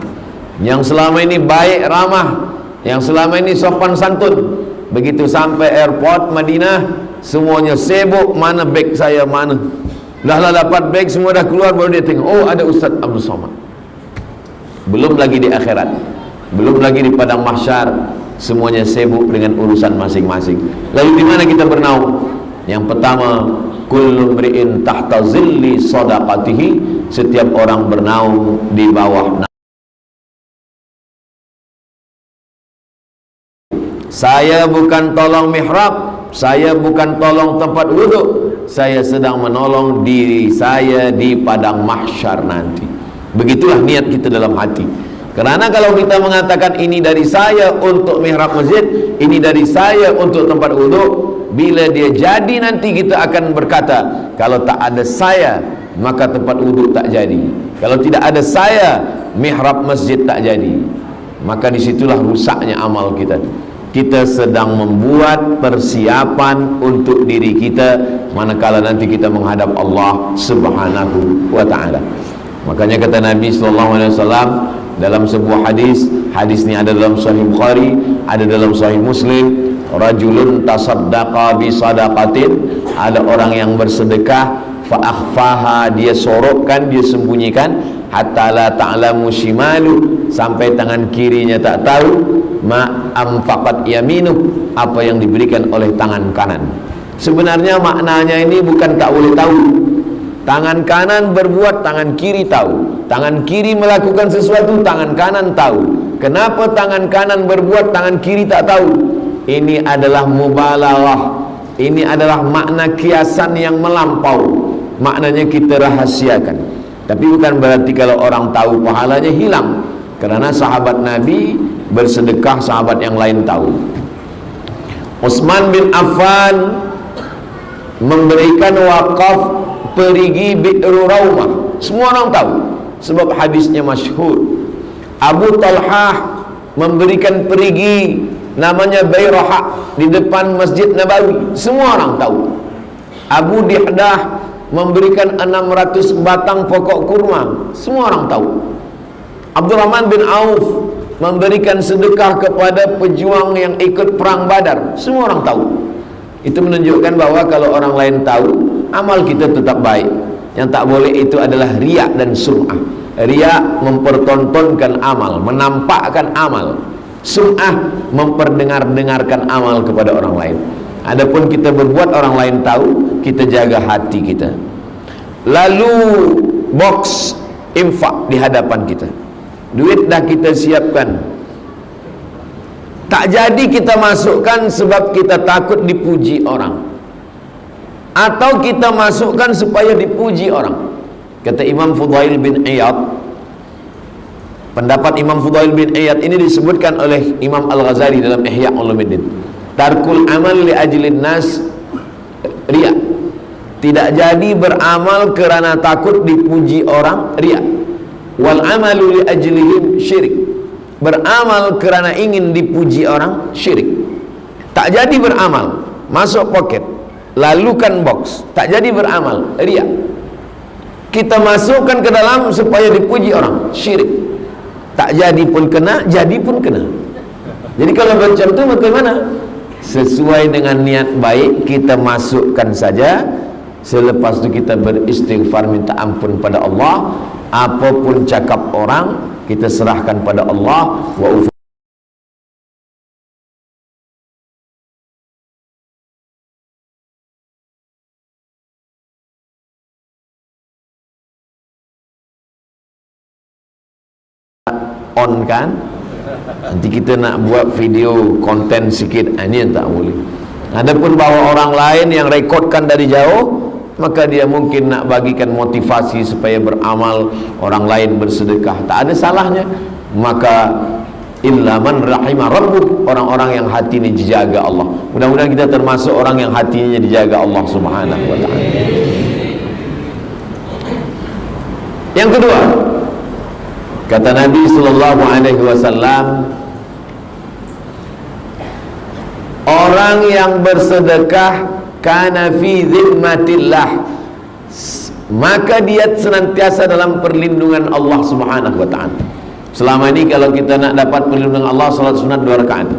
Yang selama ini baik ramah, yang selama ini sopan santun, begitu sampai airport Madinah, semuanya sibuk, mana beg saya, mana. Dah dapat beg, semua dah keluar, baru dia tengok, oh ada Ustaz Abdul Somad. Belum lagi di akhirat, belum lagi di padang mahsyar, semuanya sibuk dengan urusan masing-masing. Lalu di mana kita bernaung? Yang pertama, kullu mri'in tahta zilli sadaqatihi, setiap orang bernaung di bawah. Saya bukan tolong mihrab, saya bukan tolong tempat wuduk, saya sedang menolong diri saya di padang mahsyar nanti. Begitulah niat kita dalam hati. Kerana kalau kita mengatakan ini dari saya untuk mihrab masjid, ini dari saya untuk tempat wuduk, bila dia jadi nanti kita akan berkata, kalau tak ada saya maka tempat wuduk tak jadi, kalau tidak ada saya mihrab masjid tak jadi. Maka disitulah rusaknya amal kita. Kita sedang membuat persiapan untuk diri kita manakala nanti kita menghadap Allah Subhanahu wa ta'ala. Makanya kata Nabi SAW dalam sebuah hadis, hadis ini ada dalam Sahih Bukhari, ada dalam Sahih Muslim, rajulun tasaddaqa bi sadaqatin, ada orang yang bersedekah, fa akhfaha, dia sorokkan, dia sembunyikan, hatta la ta'lamu shimalu, sampai tangan kirinya tak tahu, ma anfaqat yaminu, apa yang diberikan oleh tangan kanan. Sebenarnya maknanya ini bukan tak boleh tahu. Tangan kanan berbuat, tangan kiri tahu. Tangan kiri melakukan sesuatu, tangan kanan tahu. Kenapa tangan kanan berbuat, tangan kiri tak tahu? Ini adalah mubalaghah. Ini adalah makna kiasan yang melampau. Maknanya kita rahasiakan. Tapi bukan berarti kalau orang tahu pahalanya hilang. Kerana sahabat Nabi bersedekah, sahabat yang lain tahu. Utsman bin Affan memberikan wakaf perigi Bi'ru Raumah, semua orang tahu sebab hadisnya masyhur. Abu Talhah memberikan perigi namanya Bayrahah di depan Masjid Nabawi, semua orang tahu. Abu Dihdah memberikan 600 batang pokok kurma, semua orang tahu. Abdurrahman bin Auf memberikan sedekah kepada pejuang yang ikut perang Badar, semua orang tahu. Itu menunjukkan bahwa kalau orang lain tahu, amal kita tetap baik. Yang tak boleh itu adalah riya dan sum'ah. Riya mempertontonkan amal, menampakkan amal. Sum'ah memperdengar-dengarkan amal kepada orang lain. Adapun kita berbuat orang lain tahu, kita jaga hati kita. Lalu box infak di hadapan kita, duit dah kita siapkan, tak jadi kita masukkan sebab kita takut dipuji orang, atau kita masukkan supaya dipuji orang. Kata Imam Fudail bin Iyad, pendapat Imam Fudail bin Iyad ini disebutkan oleh Imam Al-Ghazali dalam Ihya Ulumuddin. Tarkul amal li ajlin nas riya, tidak jadi beramal kerana takut dipuji orang, riya. Wal amalu li ajlihim syirik, beramal kerana ingin dipuji orang, syirik. Tak jadi beramal, masuk poket, lalukan box, tak jadi beramal, riya. Kita masukkan ke dalam supaya dipuji orang, syirik. Tak jadi pun kena, jadi pun kena. Jadi kalau macam tu bagaimana? Sesuai dengan niat baik kita masukkan saja. Selepas itu kita beristighfar, minta ampun pada Allah. Apapun cakap orang, kita serahkan pada Allah. Wa on kan, nanti kita nak buat video konten sikit, ini yang tak boleh. Adapun bawa orang lain yang rekodkan dari jauh, maka dia mungkin nak bagikan motivasi supaya beramal, orang lain bersedekah, tak ada salahnya. Maka illa man rahimah rabbuk, orang-orang yang hati ini dijaga Allah. Mudah-mudahan kita termasuk orang yang hatinya dijaga Allah Subhanahu wa ta'ala. Yang kedua, kata Nabi sallallahu alaihi wasallam, orang yang bersedekah kana fi dhimmatillah, maka dia senantiasa dalam perlindungan Allah Subhanahu wa taala. Selama ini kalau kita nak dapat perlindungan Allah, salat sunat 2 rakaat.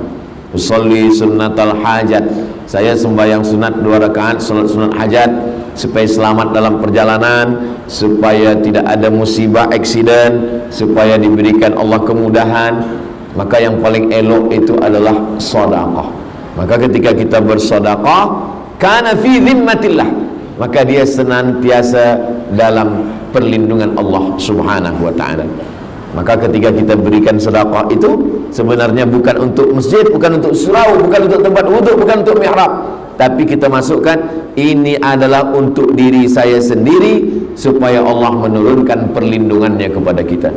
Usolli sunnatal hajat, saya sembahyang sunat 2 rakaat salat sunat hajat supaya selamat dalam perjalanan, supaya tidak ada musibah, aksiden, supaya diberikan Allah kemudahan. Maka yang paling elok itu adalah sedekah. Maka ketika kita bersedekah, kana fi dhimmatillah, maka dia senantiasa dalam perlindungan Allah Subhanahu wa taala. Maka ketika kita berikan sedekah itu sebenarnya bukan untuk masjid, bukan untuk surau, bukan untuk tempat wuduk, bukan untuk mihrab, tapi kita masukkan ini adalah untuk diri saya sendiri, supaya Allah menurunkan perlindungannya kepada kita,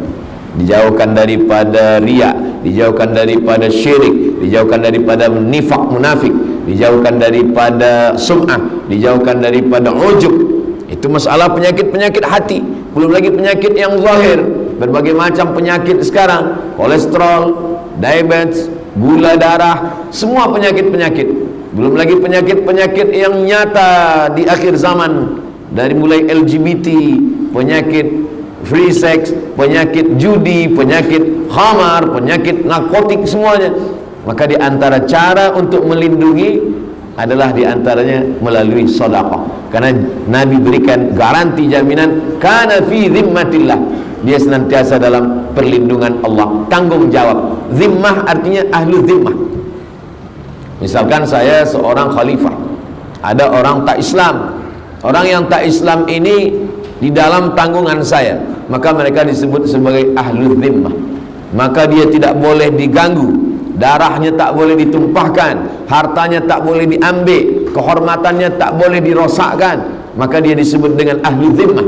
dijauhkan daripada riya, dijauhkan daripada syirik, dijauhkan daripada nifak munafik, dijauhkan daripada sum'ah, dijauhkan daripada ujub. Itu masalah penyakit-penyakit hati, belum lagi penyakit yang zahir, berbagai macam penyakit sekarang, kolesterol, diabetes, gula darah, semua penyakit-penyakit. Belum lagi penyakit-penyakit yang nyata di akhir zaman, dari mulai LGBT, penyakit free sex, penyakit judi, penyakit khamar, penyakit narkotik, semuanya. Maka di antara cara untuk melindungi adalah di antaranya melalui sedekah. Karena Nabi berikan garansi jaminan kana fi dhimmatillah, dia senantiasa dalam perlindungan Allah, tanggung jawab. Zimmah artinya ahlu zimmah. Misalkan saya seorang khalifah, ada orang tak Islam, orang yang tak Islam ini di dalam tanggungan saya, maka mereka disebut sebagai ahlu zimmah. Maka dia tidak boleh diganggu, darahnya tak boleh ditumpahkan, hartanya tak boleh diambil, kehormatannya tak boleh dirosakkan, maka dia disebut dengan ahlu zimmah.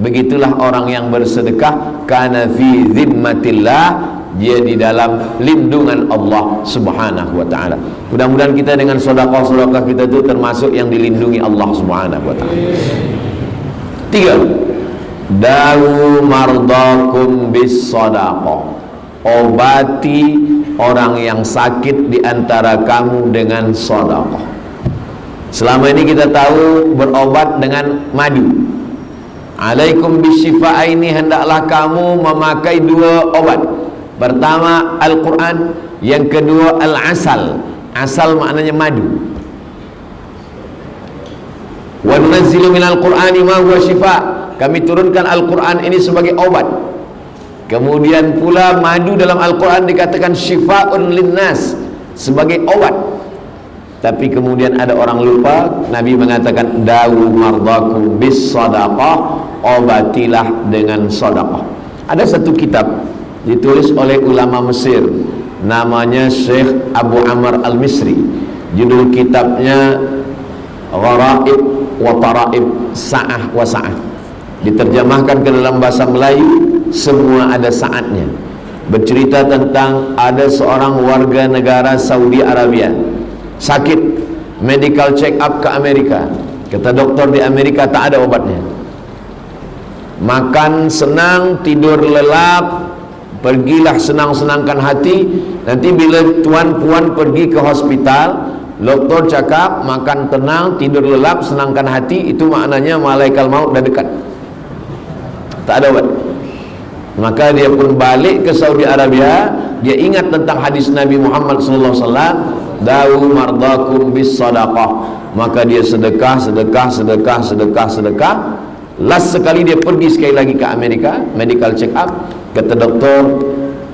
Begitulah orang yang bersedekah, kana fi zimmatillah, dia di dalam lindungan Allah Subhanahu wa taala. Mudah-mudahan kita dengan sedekah-sedekah kita itu termasuk yang dilindungi Allah Subhanahu wa taala. 3. Dawu mardakum bis sadaqah, obati orang yang sakit di antara kamu dengan sedekah. Selama ini kita tahu berobat dengan madu. Alaikum bisyifa'aini, hendaklah kamu memakai 2 obat. Pertama Al-Quran, yang kedua Al-Asal. Asal maknanya madu. Wa nunazzilu minal Qur'ani ma huwa syifa', kami turunkan Al-Quran ini sebagai obat. Kemudian pula madu dalam Al-Quran dikatakan syifa'un linnas, sebagai obat. Tapi kemudian ada orang lupa, Nabi mengatakan dawu mardakum bis sadaqah, obatilah dengan sedekah. Ada satu kitab ditulis oleh ulama Mesir, namanya Syekh Abu Amr Al-Misri. Judul kitabnya Gharaib wa Taraib Sa'ah wa Sa'ah. Diterjemahkan ke dalam bahasa Melayu, semua ada saatnya. Bercerita tentang ada seorang warga negara Saudi Arabia sakit, medical check up ke Amerika. Kata dokter di Amerika tak ada obatnya. Makan senang, tidur lelap, pergilah senang-senangkan hati. Nanti bila tuan-puan pergi ke hospital, doktor cakap makan tenang, tidur lelap, senangkan hati, itu maknanya malaikat maut dah dekat. Tak ada obat. Maka dia pun balik ke Saudi Arabia. Dia ingat tentang hadis Nabi Muhammad SAW, dawu mardakum bis sadaqah. Maka dia sedekah. Last sekali dia pergi sekali lagi ke Amerika, medical check up. Kata doktor,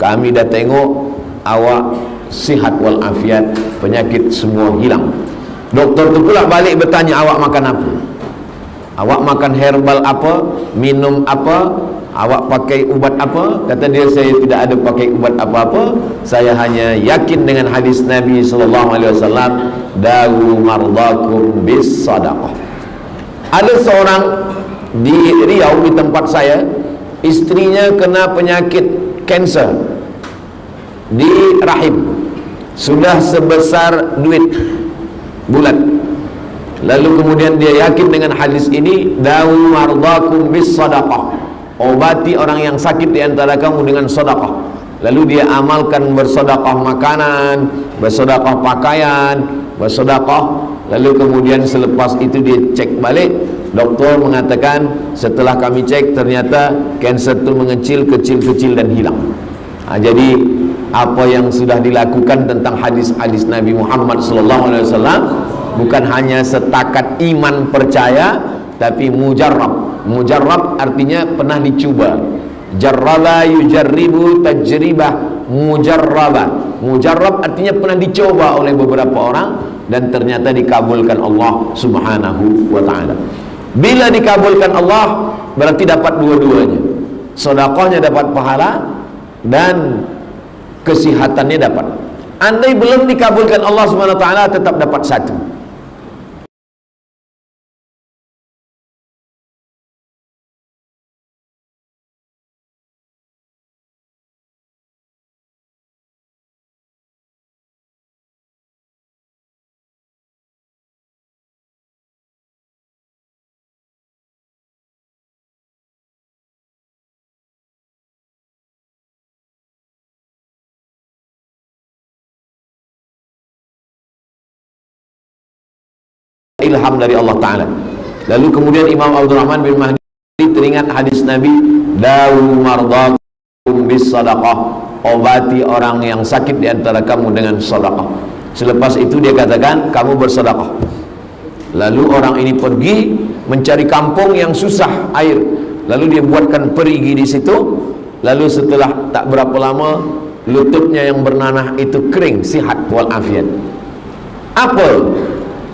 kami dah tengok awak sihat walafiat, penyakit semua hilang. Doktor tu pula balik bertanya, awak makan apa? Awak makan herbal apa? Minum apa? Awak pakai ubat apa? Kata dia, saya tidak ada pakai ubat apa-apa. Saya hanya yakin dengan hadis Nabi SAW, dawu mardakum bis sadaqah. Ada seorang di Riau, di tempat saya, istrinya kena penyakit kanser di rahim, sudah sebesar duit bulat. Lalu kemudian dia yakin dengan hadis ini, dawu mardakum bis sadaqah, obati orang yang sakit di antara kamu dengan sedekah. Lalu dia amalkan bersedekah makanan, bersedekah pakaian, bersedekah. Lalu kemudian selepas itu dia cek balik, doktor mengatakan setelah kami cek ternyata kanser itu mengecil, kecil dan hilang. Jadi apa yang sudah dilakukan tentang hadis-hadis Nabi Muhammad SAW bukan hanya setakat iman percaya, tapi mujarrab. Mujarrab artinya pernah dicoba. Jarraba yujarribu tajribah mujarrabah. Mujarrab artinya pernah dicoba oleh beberapa orang dan ternyata dikabulkan Allah Subhanahu wa ta'ala. Bila dikabulkan Allah berarti dapat dua-duanya. Sedekahnya dapat pahala dan kesihatannya dapat. Andai belum dikabulkan Allah Subhanahu wa ta'ala tetap dapat satu. Ilham dari Allah Ta'ala. Lalu kemudian Imam Abdul Rahman bin Mahdi teringat hadis Nabi, dawu mardakum bis sadaqah, obati orang yang sakit di antara kamu dengan sedekah. Selepas itu dia katakan kamu bersedekah. Lalu orang ini pergi mencari kampung yang susah air, lalu dia buatkan perigi di situ. Lalu setelah tak berapa lama lututnya yang bernanah itu kering, sihat walafiat. Apa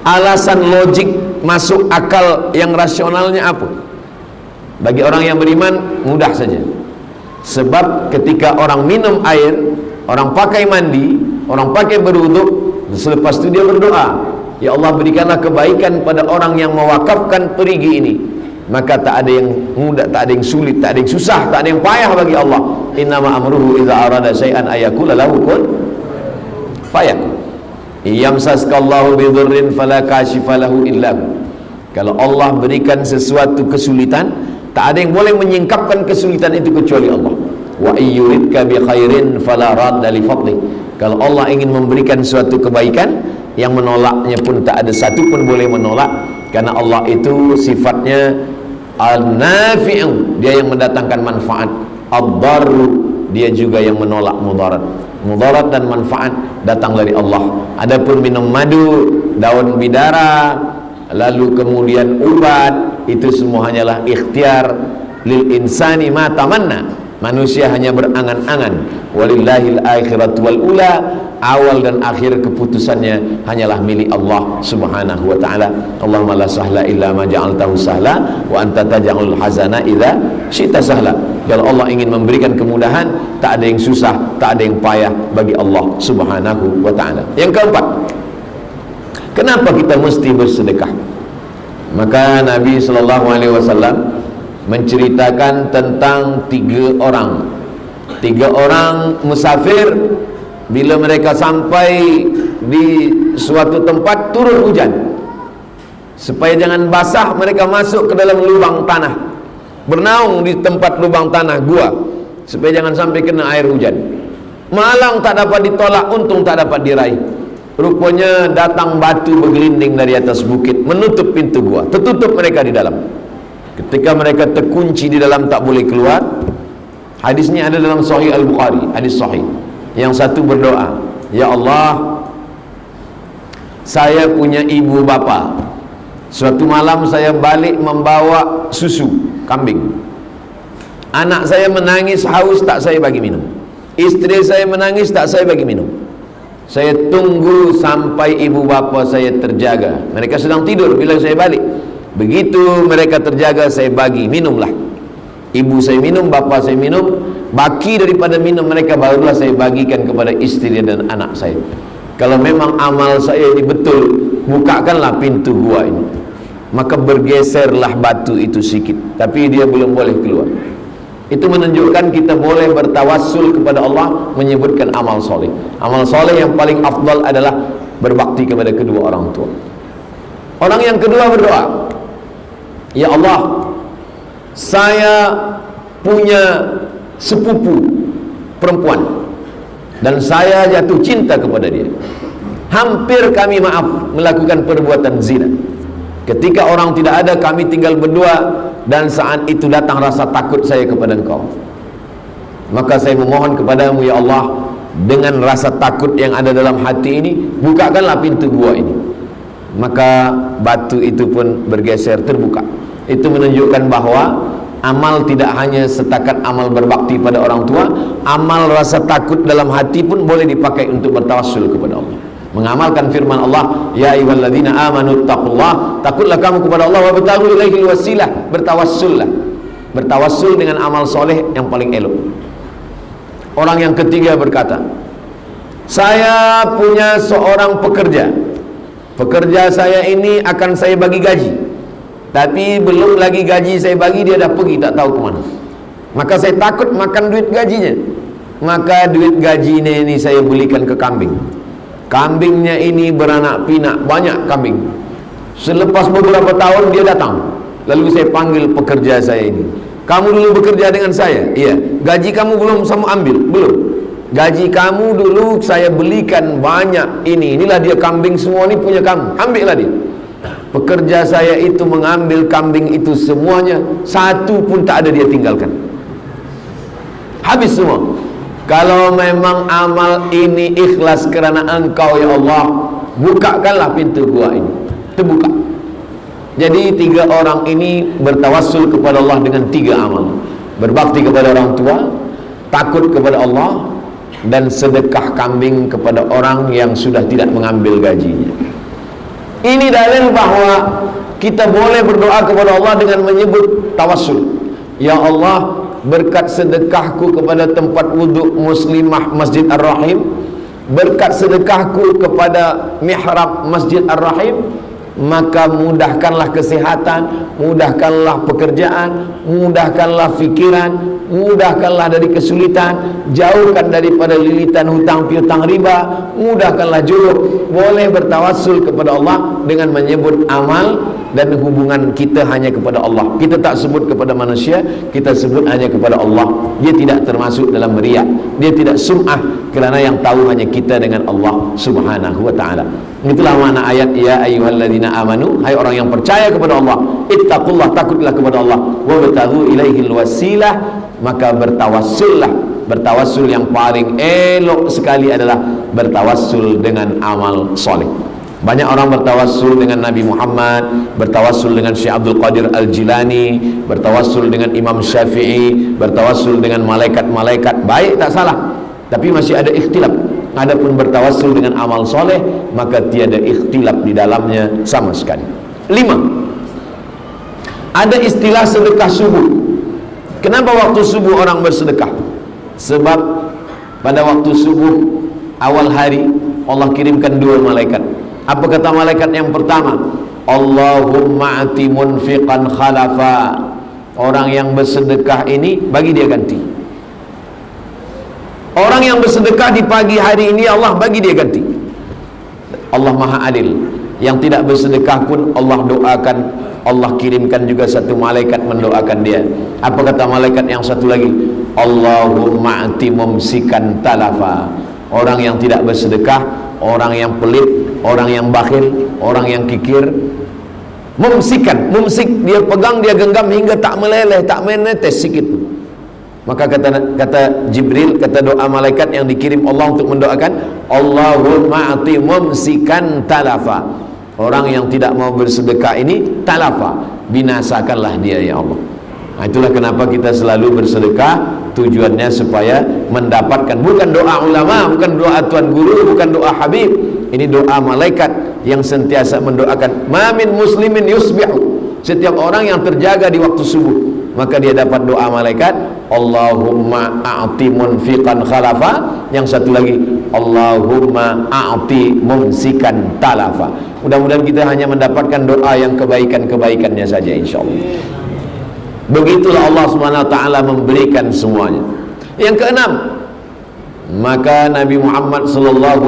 alasan logik masuk akal yang rasionalnya apa? Bagi orang yang beriman mudah saja. Sebab ketika orang minum air, orang pakai mandi, orang pakai berwudu, selepas itu dia berdoa, ya Allah berikanlah kebaikan pada orang yang mewakafkan perigi ini. Maka tak ada yang mudah, tak ada yang sulit, tak ada yang susah, tak ada yang payah bagi Allah. Innama amruhu idza arada syai'an ayaqula lahu kun fayakun. Yamsaskallahu bidurrin fala kashifa lahu illa hu. Kalau Allah berikan sesuatu kesulitan, tak ada yang boleh menyingkapkan kesulitan itu kecuali Allah. Wa ayyuridka bi khairin fala radda li fadli. Kalau Allah ingin memberikan suatu kebaikan, yang menolaknya pun tak ada satu pun boleh menolak, karena Allah itu sifatnya al-nafi'u, dia yang mendatangkan manfaat. Ad-darru, dia juga yang menolak mudarat. Mudarat dan manfaat datang dari Allah. Adapun minum madu, daun bidara, lalu kemudian ubat, itu semua hanyalah ikhtiar lil insani ma tamanna. Manusia hanya berangan-angan. Walillahil akhiratu wal ula, awal dan akhir keputusannya hanyalah milik Allah Subhanahu wa ta'ala. Allahumma la sahla illa ma ja'altahu sahla wa anta taj'alul hazana idza syi'ta sahla. Kalau Allah ingin memberikan kemudahan, tak ada yang susah, tak ada yang payah bagi Allah Subhanahu wa ta'ala. Yang keempat, kenapa kita mesti bersedekah? Maka Nabi SAW menceritakan tentang tiga orang musafir. Bila mereka sampai di suatu tempat turun hujan, supaya jangan basah, mereka masuk ke dalam lubang tanah, bernaung di tempat lubang tanah gua, supaya jangan sampai kena air hujan. Malang tak dapat ditolak, untung tak dapat diraih. Rupanya datang batu bergelinding dari atas bukit, menutup pintu gua, tertutup mereka di dalam. Ketika mereka terkunci di dalam, tak boleh keluar. Hadisnya ada dalam Sahih Al-Bukhari, hadis sahih. Yang satu berdoa, ya Allah, saya punya ibu bapa. Suatu malam saya balik membawa susu kambing. Anak saya menangis haus, tak saya bagi minum. Istri saya menangis, tak saya bagi minum. Saya tunggu sampai ibu bapa saya terjaga. Mereka sedang tidur bila saya balik. Begitu mereka terjaga, saya bagi, minumlah. Ibu saya minum, bapa saya minum. Baki daripada minum mereka barulah saya bagikan kepada istri dan anak saya. Kalau memang amal saya ini betul, bukakanlah pintu gua ini. Maka bergeserlah batu itu sikit, tapi dia belum boleh keluar. Itu menunjukkan kita boleh bertawassul kepada Allah, menyebutkan amal soleh. Amal soleh yang paling afdal adalah berbakti kepada kedua orang tua. Orang yang kedua berdoa, ya Allah, saya punya sepupu perempuan dan saya jatuh cinta kepada dia. Hampir kami melakukan perbuatan zina. Ketika orang tidak ada, kami tinggal berdua, dan saat itu datang rasa takut saya kepada engkau. Maka saya memohon kepadamu ya Allah, dengan rasa takut yang ada dalam hati ini, bukakanlah pintu gua ini. Maka batu itu pun bergeser, terbuka. Itu menunjukkan bahwa amal tidak hanya setakat amal berbakti pada orang tua, amal rasa takut dalam hati pun boleh dipakai untuk bertawassul kepada Allah. Mengamalkan firman Allah, ya ayyuhalladzina amanu taqullah, takutlah kamu kepada Allah, wa bataghu ilaihil wasilah, bertawassullah. Bertawassul dengan amal soleh yang paling elok. Orang yang ketiga berkata, saya punya seorang pekerja. Pekerja saya ini akan saya bagi gaji, tapi belum lagi gaji saya bagi, dia dah pergi tak tahu kemana. Maka saya takut makan duit gajinya. Maka duit gajinya ini saya belikan ke kambing. Kambingnya ini beranak pinak, banyak kambing. Selepas beberapa tahun dia datang. Lalu saya panggil pekerja saya ini, kamu dulu bekerja dengan saya? Iya. Gaji kamu belum sama ambil? Belum. Gaji kamu dulu saya belikan banyak ini. Inilah dia kambing semua ini punya kamu. Ambillah dia. Pekerja saya itu mengambil kambing itu semuanya, satu pun tak ada dia tinggalkan. Habis semua. Kalau memang amal ini ikhlas kerana engkau ya Allah, bukakanlah pintu gua ini. Terbuka. Jadi tiga orang ini bertawassul kepada Allah dengan tiga amal: berbakti kepada orang tua, takut kepada Allah, dan sedekah kambing kepada orang yang sudah tidak mengambil gajinya. Ini dalil bahwa kita boleh berdoa kepada Allah dengan menyebut tawassul. Ya Allah, berkat sedekahku kepada tempat wuduk muslimah Masjid Ar-Rahim, berkat sedekahku kepada mihrab Masjid Ar-Rahim, maka mudahkanlah kesehatan, mudahkanlah pekerjaan, mudahkanlah fikiran, mudahkanlah dari kesulitan, jauhkan daripada lilitan hutang piutang riba, mudahkanlah jodoh. Boleh bertawassul kepada Allah dengan menyebut amal dan hubungan kita hanya kepada Allah. Kita tak sebut kepada manusia, kita sebut hanya kepada Allah. Dia tidak termasuk dalam riya, dia tidak sum'ah, kerana yang tahu hanya kita dengan Allah subhanahu wa ta'ala. Itulah makna ayat ya ayyuhalladzina amanu, hai orang yang percaya kepada Allah, ittaqullah, takutlah kepada Allah, wa bataghu ilaihil wasilah, maka bertawassullah. Bertawassul yang paling elok sekali adalah bertawassul dengan amal soleh. Banyak orang bertawassul dengan Nabi Muhammad, bertawassul dengan Syekh Abdul Qadir Al-Jilani, bertawassul dengan Imam Syafi'i, bertawassul dengan malaikat-malaikat. Baik, tak salah, tapi masih ada ikhtilaf. Adapun bertawassul dengan amal soleh, maka tiada ikhtilaf di dalamnya sama sekali. 5. Ada istilah sedekah subuh. Kenapa waktu subuh orang bersedekah? Sebab pada waktu subuh awal hari Allah kirimkan dua malaikat. Apa kata malaikat yang pertama? Allahumma ati munfiqan khalafa. Orang yang bersedekah ini bagi dia ganti. Orang yang bersedekah di pagi hari ini Allah bagi dia ganti. Allah Maha Adil. Yang tidak bersedekah pun Allah doakan, Allah kirimkan juga satu malaikat mendoakan dia. Apa kata malaikat yang satu lagi? Allahumma ati mumsikan talafa. Orang yang tidak bersedekah, orang yang pelit, orang yang bakhil, orang yang kikir, mumsikan, mumsik, dia pegang, dia genggam hingga tak meleleh, tak menetes sikit pun. Maka kata Jibril, kata doa malaikat yang dikirim Allah untuk mendoakan, Allahumma ati mumsikan talafa. Orang yang tidak mau bersedekah ini talafa, binasakanlah dia ya Allah. Nah, itulah kenapa kita selalu bersedekah, tujuannya supaya mendapatkan, bukan doa ulama, bukan doa tuan guru, bukan doa habib, ini doa malaikat yang sentiasa mendoakan. Ma min muslimin yusbihu, setiap orang yang terjaga di waktu subuh, maka dia dapat doa malaikat, Allahumma a'ti munfiqan khalafa. Yang satu lagi, Allahumma a'ti mumsikan talafa. Mudah-mudahan kita hanya mendapatkan doa yang kebaikan-kebaikannya saja, insyaAllah. Begitulah Allah SWT memberikan semuanya. Yang keenam, maka Nabi Muhammad SAW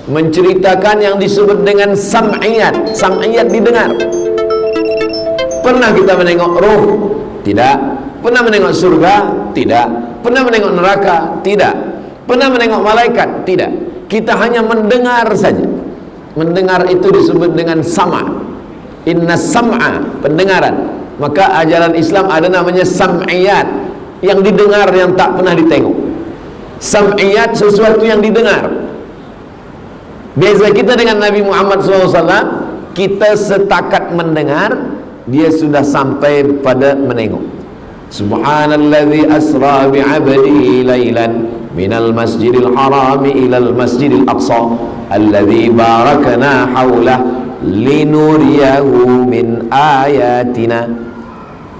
menceritakan yang disebut dengan sam'iyat. Sam'iyat didengar. Pernah kita menengok ruh? Tidak. Pernah menengok surga? Tidak. Pernah menengok neraka? Tidak. Pernah menengok malaikat? Tidak. Kita hanya mendengar saja. Mendengar itu disebut dengan sama'. Inna sam'a, pendengaran. Maka ajaran Islam ada namanya sam'iyat, yang didengar yang tak pernah ditengok. Sam'iyat, sesuatu yang didengar. Beza kita dengan Nabi Muhammad SAW, kita setakat mendengar, dia sudah sampai pada menengok. Subhanalladzi asra bi'abdihi laylan minal masjidil harami ilal masjidil aqsa alladzi barakna haulah linuriyahu min ayatina.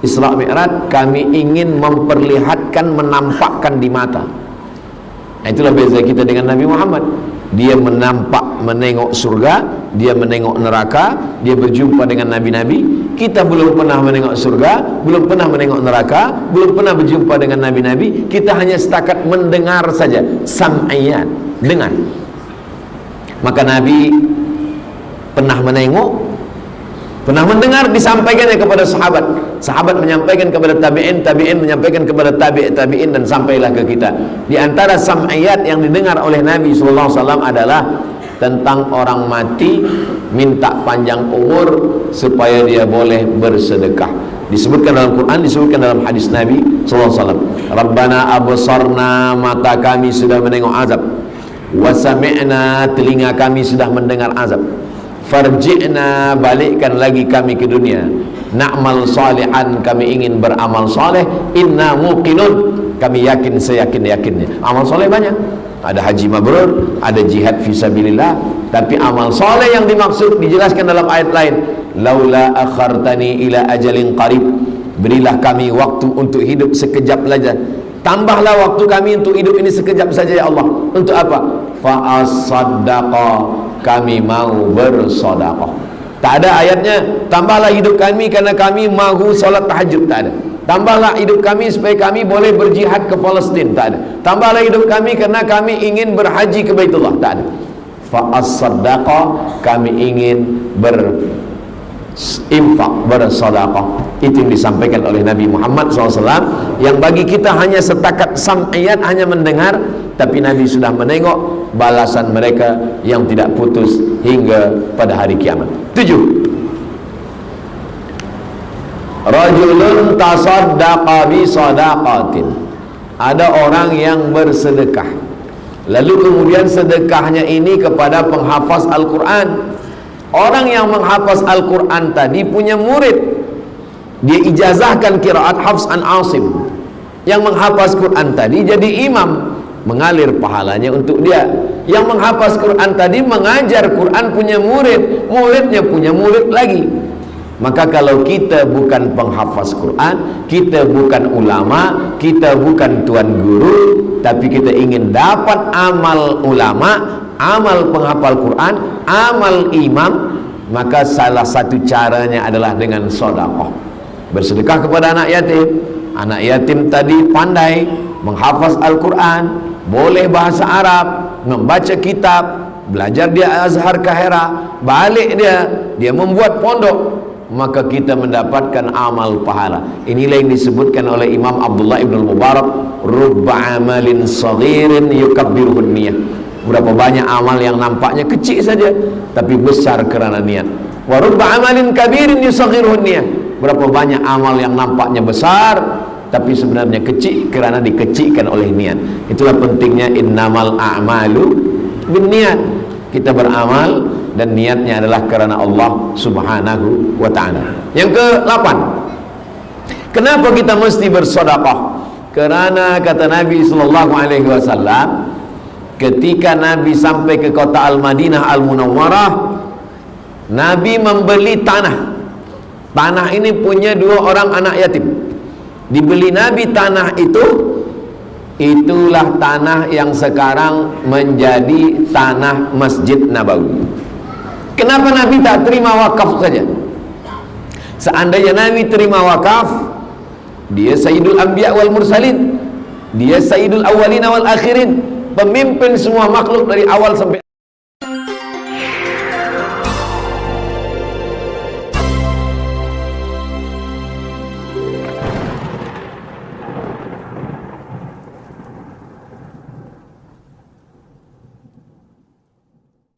Isra Mi'raj, kami ingin memperlihatkan, menampakkan di mata. Itulah beza kita dengan Nabi Muhammad. Dia menengok surga, dia menengok neraka, dia berjumpa dengan nabi-nabi. Kita belum pernah menengok surga, belum pernah menengok neraka, belum pernah berjumpa dengan nabi-nabi. Kita hanya setakat mendengar saja, sam'iyat, dengar. Maka Nabi pernah menengok, pernah mendengar, disampaikannya kepada sahabat, sahabat menyampaikan kepada tabi'in, tabi'in menyampaikan kepada tabi'in, dan sampailah ke kita. Di antara sam'iyat yang didengar oleh Nabi SAW adalah tentang orang mati minta panjang umur supaya dia boleh bersedekah. Disebutkan dalam Quran, disebutkan dalam hadis Nabi SAW. Rabbana absarna, mata kami sudah menengok azab, wa sami'na, telinga kami sudah mendengar azab, farji'na, balikkan lagi kami ke dunia, na'mal salihan, kami ingin beramal saleh, inna muqinun, kami yakin seyakin-yakinnya. Amal saleh banyak, ada haji mabrur, ada jihad fisabilillah, tapi amal saleh yang dimaksud dijelaskan dalam ayat lain, laula akhartani ila ajalin qarib, berilah kami waktu untuk hidup sekejap saja, tambahlah waktu kami untuk hidup ini sekejap saja ya Allah. Untuk apa? Fa as-saddaqa, kami mau bersedekah. Tak ada ayatnya tambahlah hidup kami karena kami mahu solat tahajud, tak ada. Tambahlah hidup kami supaya kami boleh berjihad ke Palestin, tak ada. Tambahlah hidup kami karena kami ingin berhaji ke Baitullah, tak ada. Fa as-saddaqa, kami ingin berinfak, bersedekah. Itu yang disampaikan oleh Nabi Muhammad SAW, yang bagi kita hanya setakat sam'iyat, hanya mendengar, tapi Nabi sudah menengok balasan mereka yang tidak putus hingga pada hari kiamat. 7. Rajulun tasaddaqa bi sadaqatin, ada orang yang bersedekah, lalu kemudian sedekahnya ini kepada penghafaz Al-Quran. Orang yang menghafaz Al-Quran tadi punya murid, dia ijazahkan qiraat Hafs an Asim. Yang menghafaz Quran tadi jadi imam, mengalir pahalanya untuk dia. Yang menghafaz Quran tadi mengajar Quran, punya murid, muridnya punya murid lagi. Maka kalau kita bukan penghafaz Quran, kita bukan ulama, kita bukan tuan guru, tapi kita ingin dapat amal ulama, amal penghafal Quran, amal imam, maka salah satu caranya adalah dengan sedekah. Bersedekah kepada anak yatim. Anak yatim tadi pandai menghafaz Al-Quran, boleh bahasa Arab, membaca kitab, belajar dia Azhar Kahira, balik dia membuat pondok, maka kita mendapatkan amal pahala. Inilah yang disebutkan oleh Imam Abdullah ibn Mubarak, rubba amalin saghirin yukabbiruhun niyah. Berapa banyak amal yang nampaknya kecil saja tapi besar kerana niat. Wa rubba amalin kabirin yusaghiruhun niyah. Berapa banyak amal yang nampaknya besar tapi sebenarnya kecil kerana dikecilkan oleh niat. Itulah pentingnya innamal a'malu binniyat. Kita beramal dan niatnya adalah kerana Allah Subhanahu wa ta'ala. Yang ke-8, kenapa kita mesti bersedekah? Kerana kata Nabi sallallahu alaihi wasallam, ketika Nabi sampai ke kota Al-Madinah Al-Munawwarah, Nabi membeli tanah. Tanah ini punya 2 orang anak yatim. Dibeli Nabi tanah itu, itulah tanah yang sekarang menjadi tanah Masjid Nabawi. Kenapa Nabi tak terima wakaf saja? Seandainya Nabi terima wakaf, dia Sayyidul Anbiya wal Mursalin, dia Sayyidul Awwalin wal Akhirin, pemimpin semua makhluk dari awal sampai